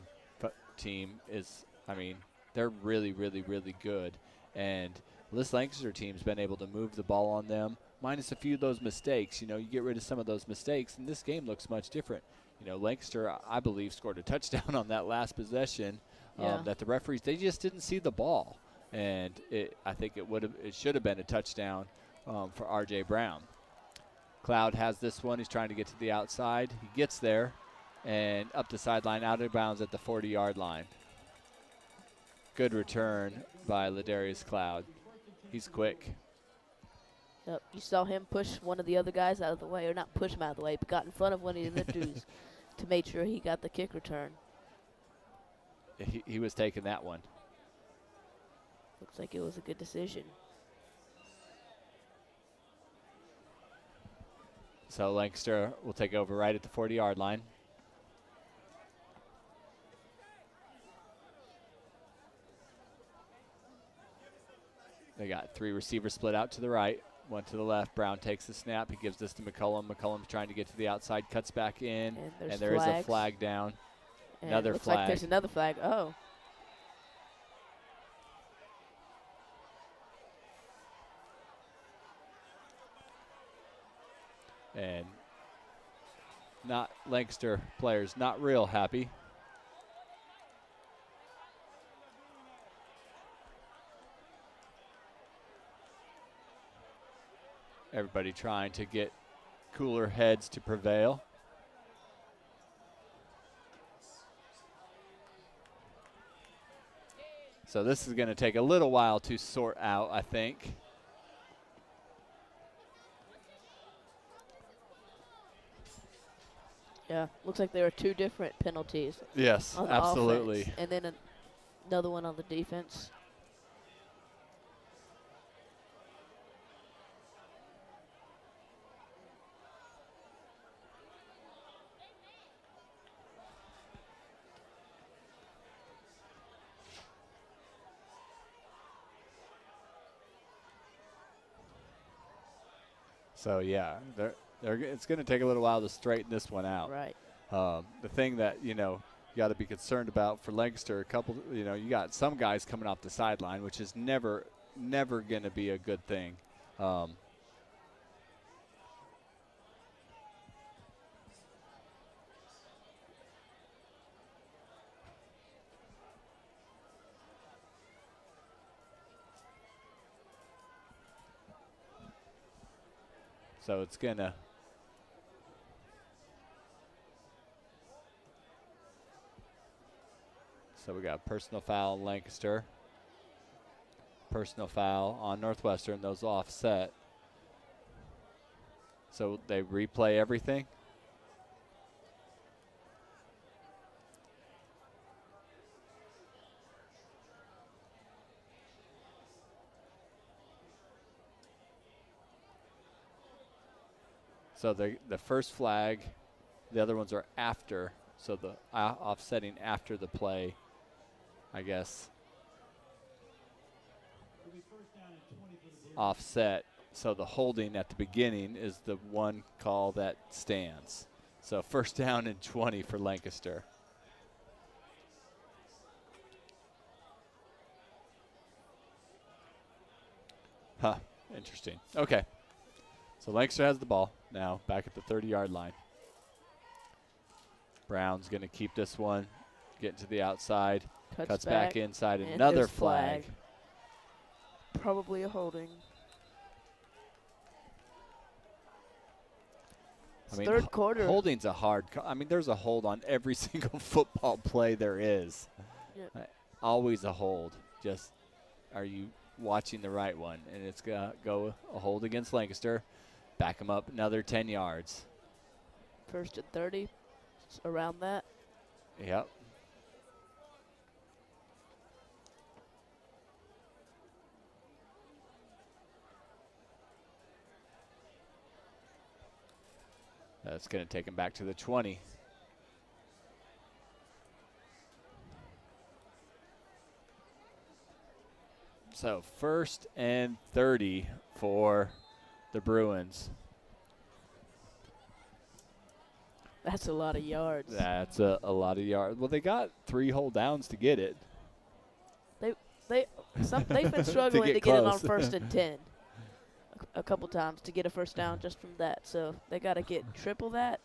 team is, I mean, they're really, really, really good. And this Lancaster team's been able to move the ball on them, minus a few of those mistakes. You know, you get rid of some of those mistakes, and this game looks much different. You know, Lancaster, I believe, scored a touchdown on that last possession that the referees, they just didn't see the ball. And I think it should have been a touchdown for R.J. Brown. Cloud has this one. He's trying to get to the outside. He gets there. And up the sideline, out of bounds at the 40-yard line. Good return by Ladarius Cloud. He's quick. Yep, you saw him push one of the other guys out of the way, or not push him out of the way, but got in front of one of the other dudes to make sure he got the kick return. He was taking that one. Looks like it was a good decision. So Lancaster will take over right at the 40-yard line. They got three receivers split out to the right, one to the left. Brown takes the snap. He gives this to McCullum. McCullum's trying to get to the outside, cuts back in, and there is a flag down. And another looks flag. like there's another flag. Oh. And not Lancaster players not real happy. Everybody trying to get cooler heads to prevail. So this is going to take a little while to sort out, I think. Yeah, looks like there are two different penalties. Yes, on the absolutely. offense, and then another one on the defense. So yeah, it's going to take a little while to straighten this one out. Right. The thing that you got to be concerned about for Lancaster, you got some guys coming off the sideline, which is never going to be a good thing. So it's going to So we got personal foul on Lancaster. Personal foul on Northwestern. Those offset. So they replay everything. So the first flag, the other ones are after. So the offsetting after the play, I guess. Offset. So the holding at the beginning is the one call that stands. So first down and 20 for Lancaster. Huh, interesting. Okay. So Lancaster has the ball now, back at the 30-yard line. Brown's going to keep this one, get to the outside, cuts back inside, and another flag. Probably a holding. I mean, third quarter. Holding's a hard there's a hold on every single football play there is. Yep. Always a hold. Just are you watching the right one? And it's going to go a hold against Lancaster. Back him up another 10 yards. First and 30, around that. Yep. That's going to take him back to the 20. So first and 30 for the Bruins. That's a lot of yards. That's a lot of yards. Well, they got 3 whole downs to get it. They've been struggling to get get it on close. first and 10 a couple times to get a first down just from that. So they got to get triple that.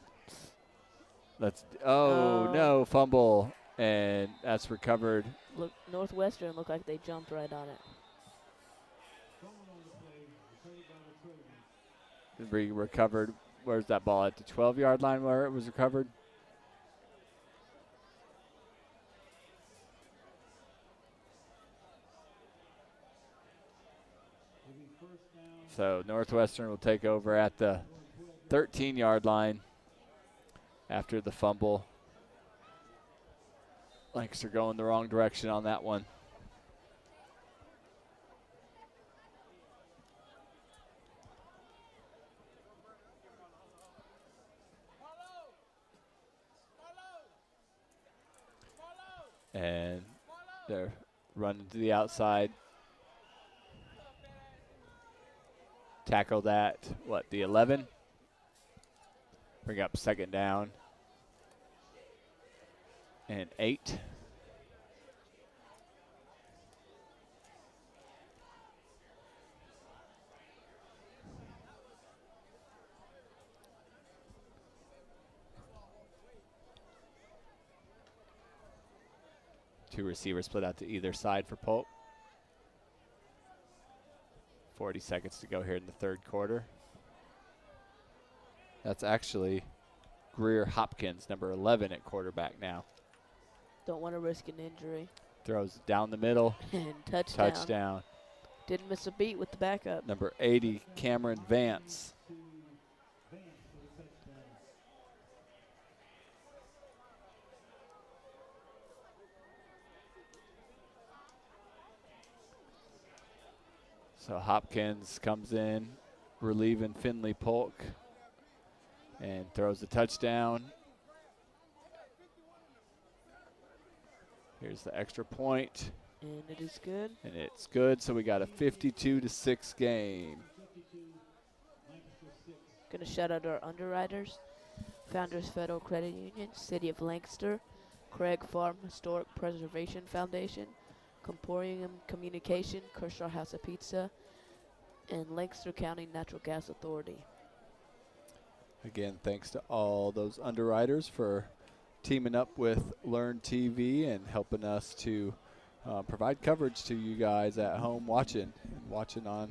No, fumble, and that's recovered. Look, Northwestern looked like they jumped right on it. Recovered. Where's that ball at the 12-yard line where it was recovered? So Northwestern will take over at the 13-yard line after the fumble. Lancaster going the wrong direction on that one. And they're running to the outside. Tackle that, the 11? Bring up second down. And 8. Two receivers split out to either side for Polk. 40 seconds to go here in the third quarter. That's actually Greer Hopkins, number 11 at quarterback now. Don't want to risk an injury. Throws down the middle. And touchdown. Touchdown. Didn't miss a beat with the backup. Number 80, Cameron Vance. So Hopkins comes in, relieving Finley Polk, and throws a touchdown. Here's the extra point. And it is good. And it's good, so we got a 52-6 game. Going to shout out our underwriters. Founders Federal Credit Union, City of Lancaster, Craig Farm Historic Preservation Foundation, Comporium Communication, Kershaw House of Pizza, and Lancaster County Natural Gas Authority. Again, thanks to all those underwriters for teaming up with Learn TV and helping us to provide coverage to you guys at home watching on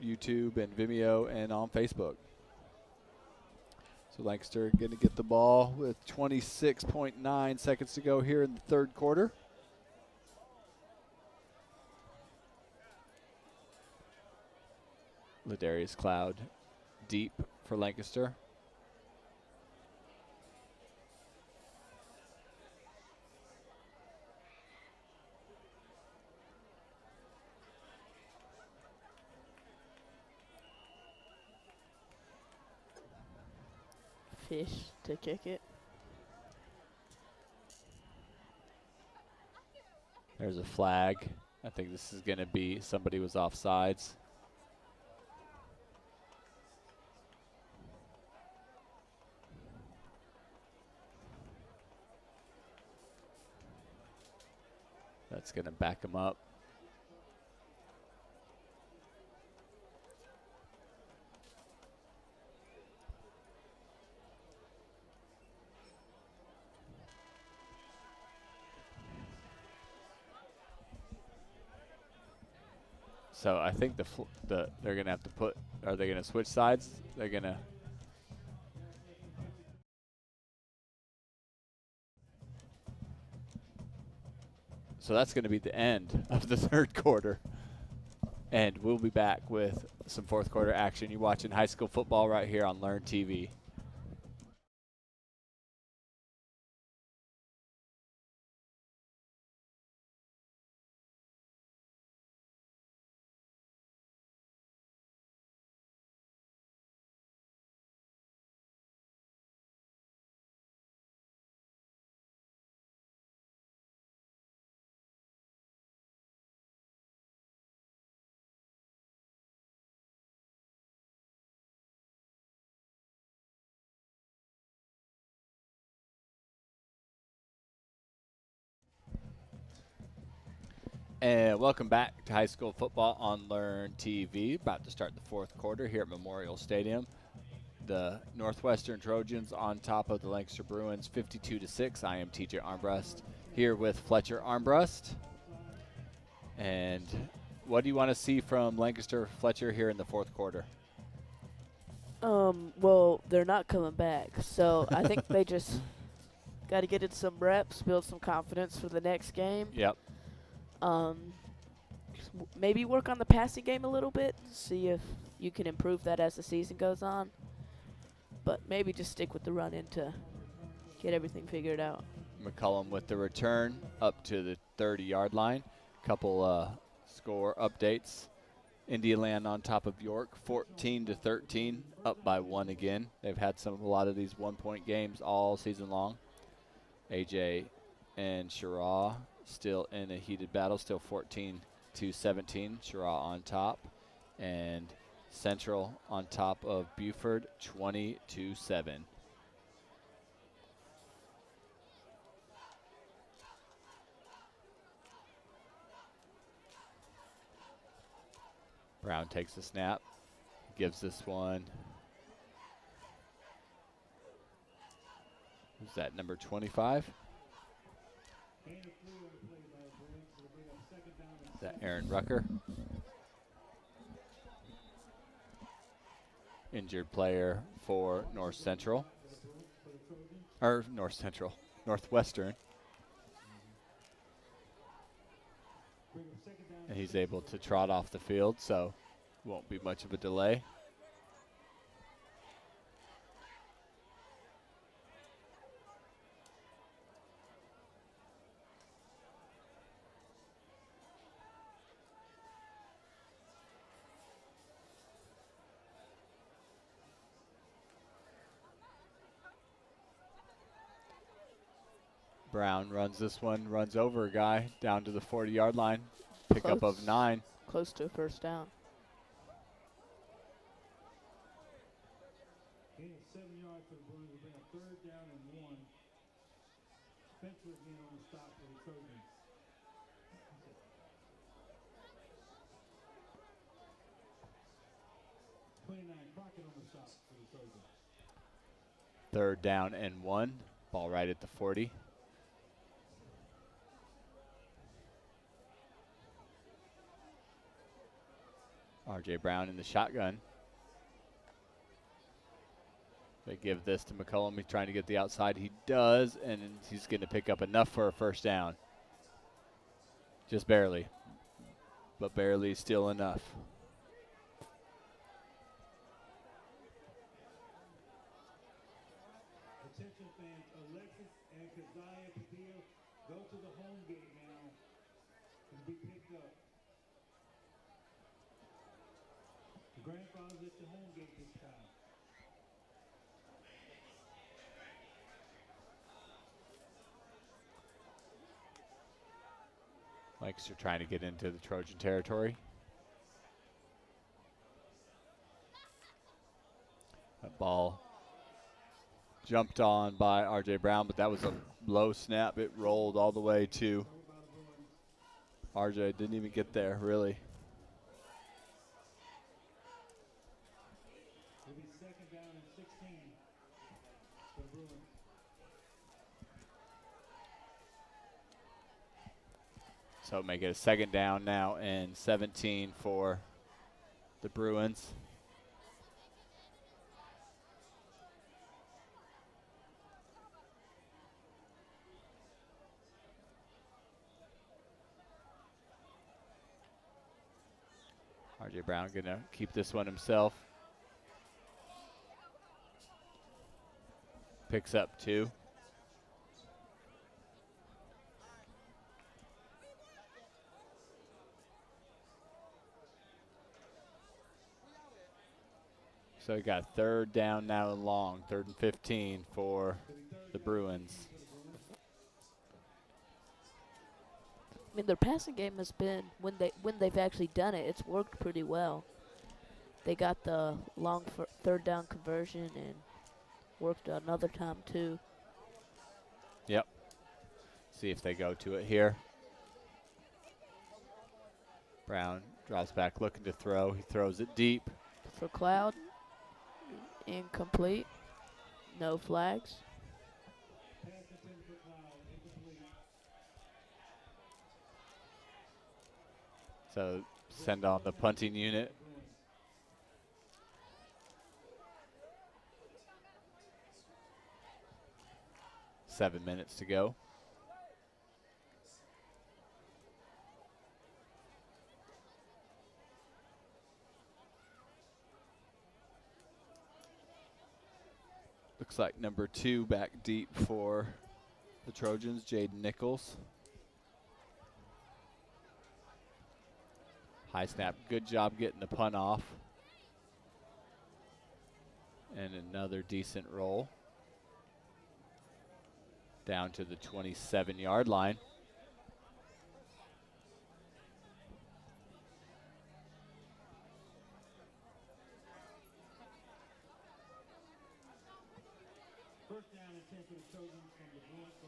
YouTube and Vimeo and on Facebook. So Lancaster going to get the ball with 26.9 seconds to go here in the third quarter. Ladarius Cloud deep for Lancaster. Fish to kick it. There's a flag. I think this is going to be somebody was offsides. That's going to back him up. So I think they're going to have to put, are they going to switch sides? They're going to. So that's going to be the end of the third quarter. And we'll be back with some fourth quarter action. You're watching high school football right here on Learn TV. And welcome back to high school football on Learn TV. About to start the fourth quarter here at Memorial Stadium. The Northwestern Trojans on top of the Lancaster Bruins 52-6. I am TJ Armbrust here with Fletcher Armbrust. And what do you want to see from Lancaster Fletcher here in the fourth quarter? Well, they're not coming back, so I think they just got to get in some reps, build some confidence for the next game. Yep. Maybe work on the passing game a little bit, see if you can improve that as the season goes on. But maybe just stick with the run-in to get everything figured out. McCullum with the return up to the 30-yard line. Couple score updates. Indialand on top of York, 14-13, up by 1 again. They've had a lot of these one-point games all season long. AJ and Shira still in a heated battle, still 14-17. Shira on top, and Central on top of Buford, 20-7. Brown takes the snap, gives this one. Who's that, number 25? Is that Aaron Rucker? Injured player for Northwestern. And he's able to trot off the field, so won't be much of a delay. Brown runs this one, runs over a guy down to the 40-yard line. Pickup of 9. Close to a first down. Gain of 7 yards for the Bruins. We'll bring a 3rd down and 1. Spencer again on the stop for the Trojans. 29 Crockett on the stop for the Trojans. 3rd down and 1. Ball right at the 40. RJ Brown in the shotgun. They give this to McCullum. He's trying to get the outside. He does, and he's going to pick up enough for a first down. Just barely, but barely still enough. Attention fans, Alexis and Keziah Padilla go to the home gate now and be picked up. The grandfather's at the home gate this time. Lancaster trying to get into the Trojan territory. That ball jumped on by RJ Brown, but that was a low snap. It rolled all the way to RJ. Didn't even get there, really. It'll be 2nd down and 16 for the Bruins. So make it a 2nd down now and 17 for the Bruins. RJ Brown gonna keep this one himself. Picks up 2. So we got 3rd down now and long, 3rd and 15 for the Bruins. I mean, their passing game has been, when they've actually done it, it's worked pretty well. They got the long 3rd down conversion and worked another time too. Yep. See if they go to it here. Brown drops back looking to throw. He throws it deep. For Cloud. Incomplete. No flags. So send on the punting unit. Seven minutes to go. Looks like number 2 back deep for the Trojans, Jaden Nichols. High snap, good job getting the punt off. And another decent roll. Down to the 27-yard line.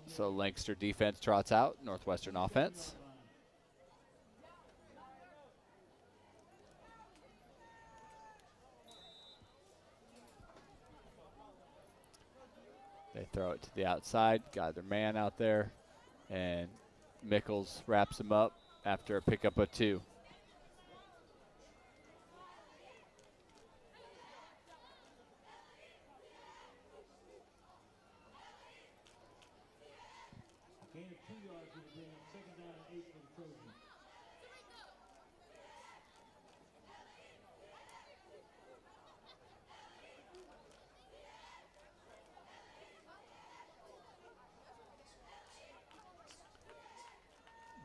So Lancaster defense trots out, Northwestern offense. They throw it to the outside, got their man out there, and Mickles wraps him up after a pickup of 2. Gain of 2 yards will bring up second down and 8 for the Trojans.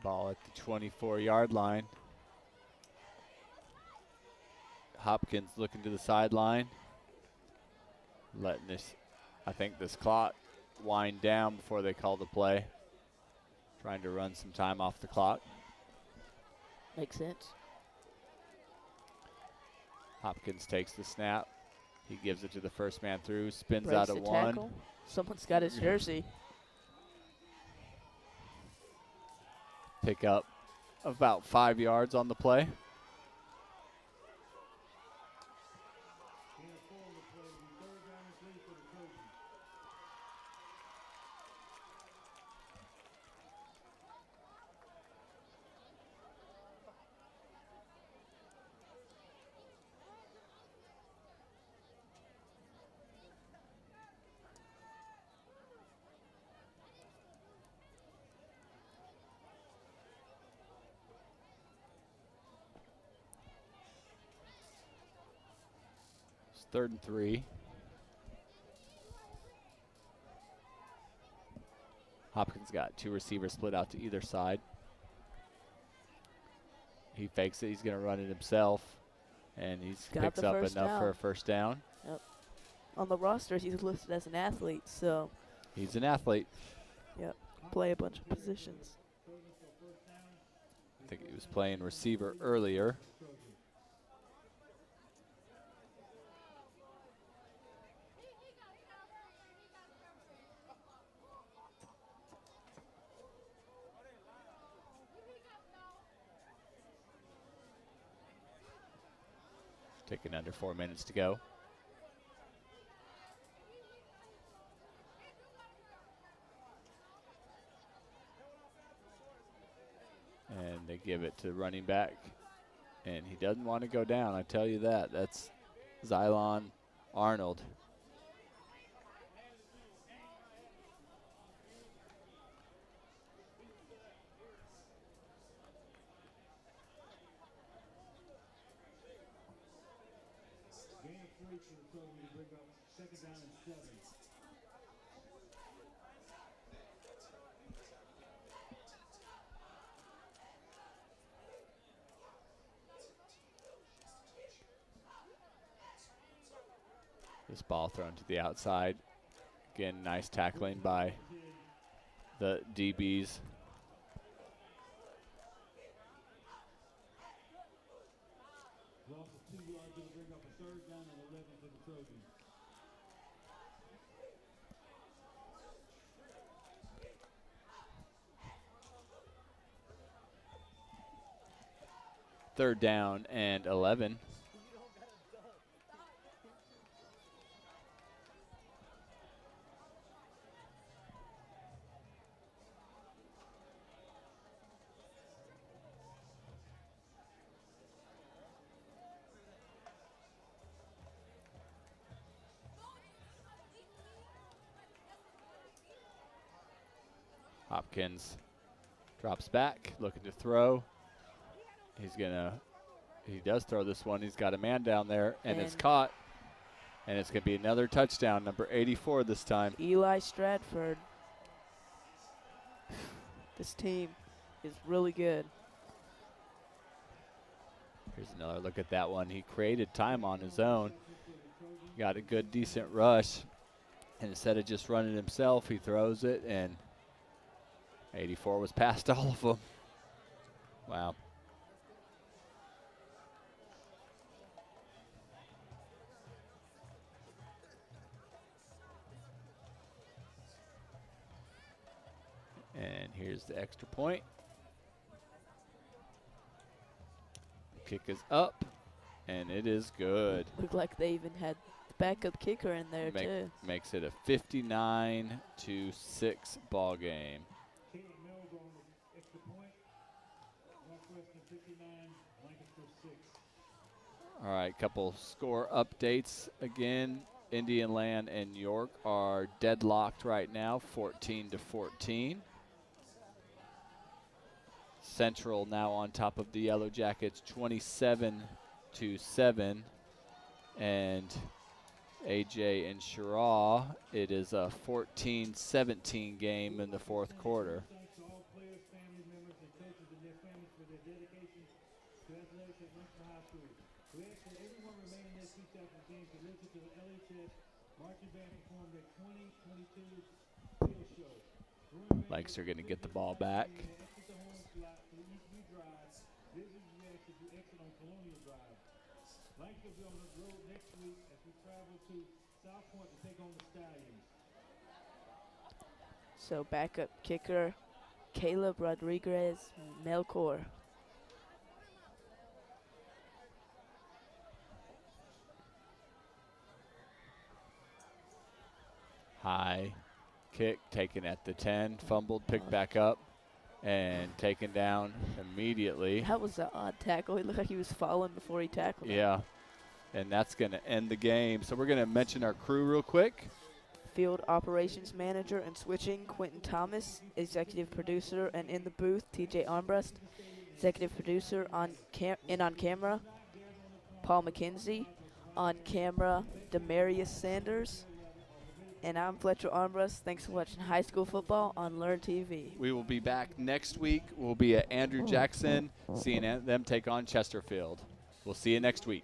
Ball at the 24-yard line. Hopkins looking to the sideline. Letting this, I think this clock wind down before they call the play. Trying to run some time off the clock. Makes sense. Hopkins takes the snap. He gives it to the first man through, spins Breaks out of the 1. tackle. Someone's got his jersey. Pick up about 5 yards on the play. Gain of 4 on the play will be third down and 3 for the Trojans. It's 3rd and 3. Hopkins got 2 receivers split out to either side. He fakes it. He's going to run it himself. And he Got picks the up first enough for down. a first down. On the roster, he's listed as an athlete, so He's an athlete. play a bunch of positions. I think he was playing receiver earlier. Taking under 4 minutes to go. And they give it to running back. And he doesn't want to go down, I tell you that. That's Xylon Arnold. Gain of 3 for the Trojans to bring up second down and 7. This ball thrown to the outside. Again, nice tackling by the DBs. Loss of 2 yards will bring up a third down and 11 for the Trojans. 3rd down and 11. Hopkins drops back, looking to throw. He does throw this one. He's got a man down there, and it's caught. And it's going to be another touchdown, number 84 this time. Eli Stratford. This team is really good. Here's another look at that one. He created time on his own. Got a good, decent rush. And instead of just running himself, he throws it, and 84 was past all of them. Wow. And here's the extra point. The kick is up, and it is good. Looked like they even had the backup kicker in there, too. Makes it a 59-6 ball game. Caleb Mills on the extra point. Northwestern 59, Lancaster 6. All right, couple score updates again. Indian Land and York are deadlocked right now, 14-14. Central now on top of the Yellow Jackets, 27-7. And AJ and Shiraw, it is a 14-17 game in the 4th quarter. Thanks to all players, family members, and coaches and their families for their dedication to athletics at Lancaster High School. We ask that everyone remaining in their seats after the game to listen to the LHS marching band perform their 2022 field show. Lancaster going to get the ball back. Exit the home slot through Eastview Drive. Visitors will exit through exit on Colonial Drive. Lancaster will be on the road next week as we travel to South Point to take on the Stallions. So backup kicker, Caleb Rodriguez Melchor. High kick taken at the 10, fumbled, picked back up, and taken down immediately. That was an odd tackle. He looked like he was falling before he tackled him. Yeah, and that's going to end the game. So we're going to mention our crew real quick. Field operations manager and switching, Quentin Thomas. Executive producer and in the booth, TJ Armbrust. Executive producer on camera, Paul McKenzie. On camera, Demarius Sanders. And I'm Fletcher Armbrust. Thanks for watching high school football on Learn TV. We will be back next week. We'll be at Andrew Jackson, seeing them take on Chesterfield. We'll see you next week.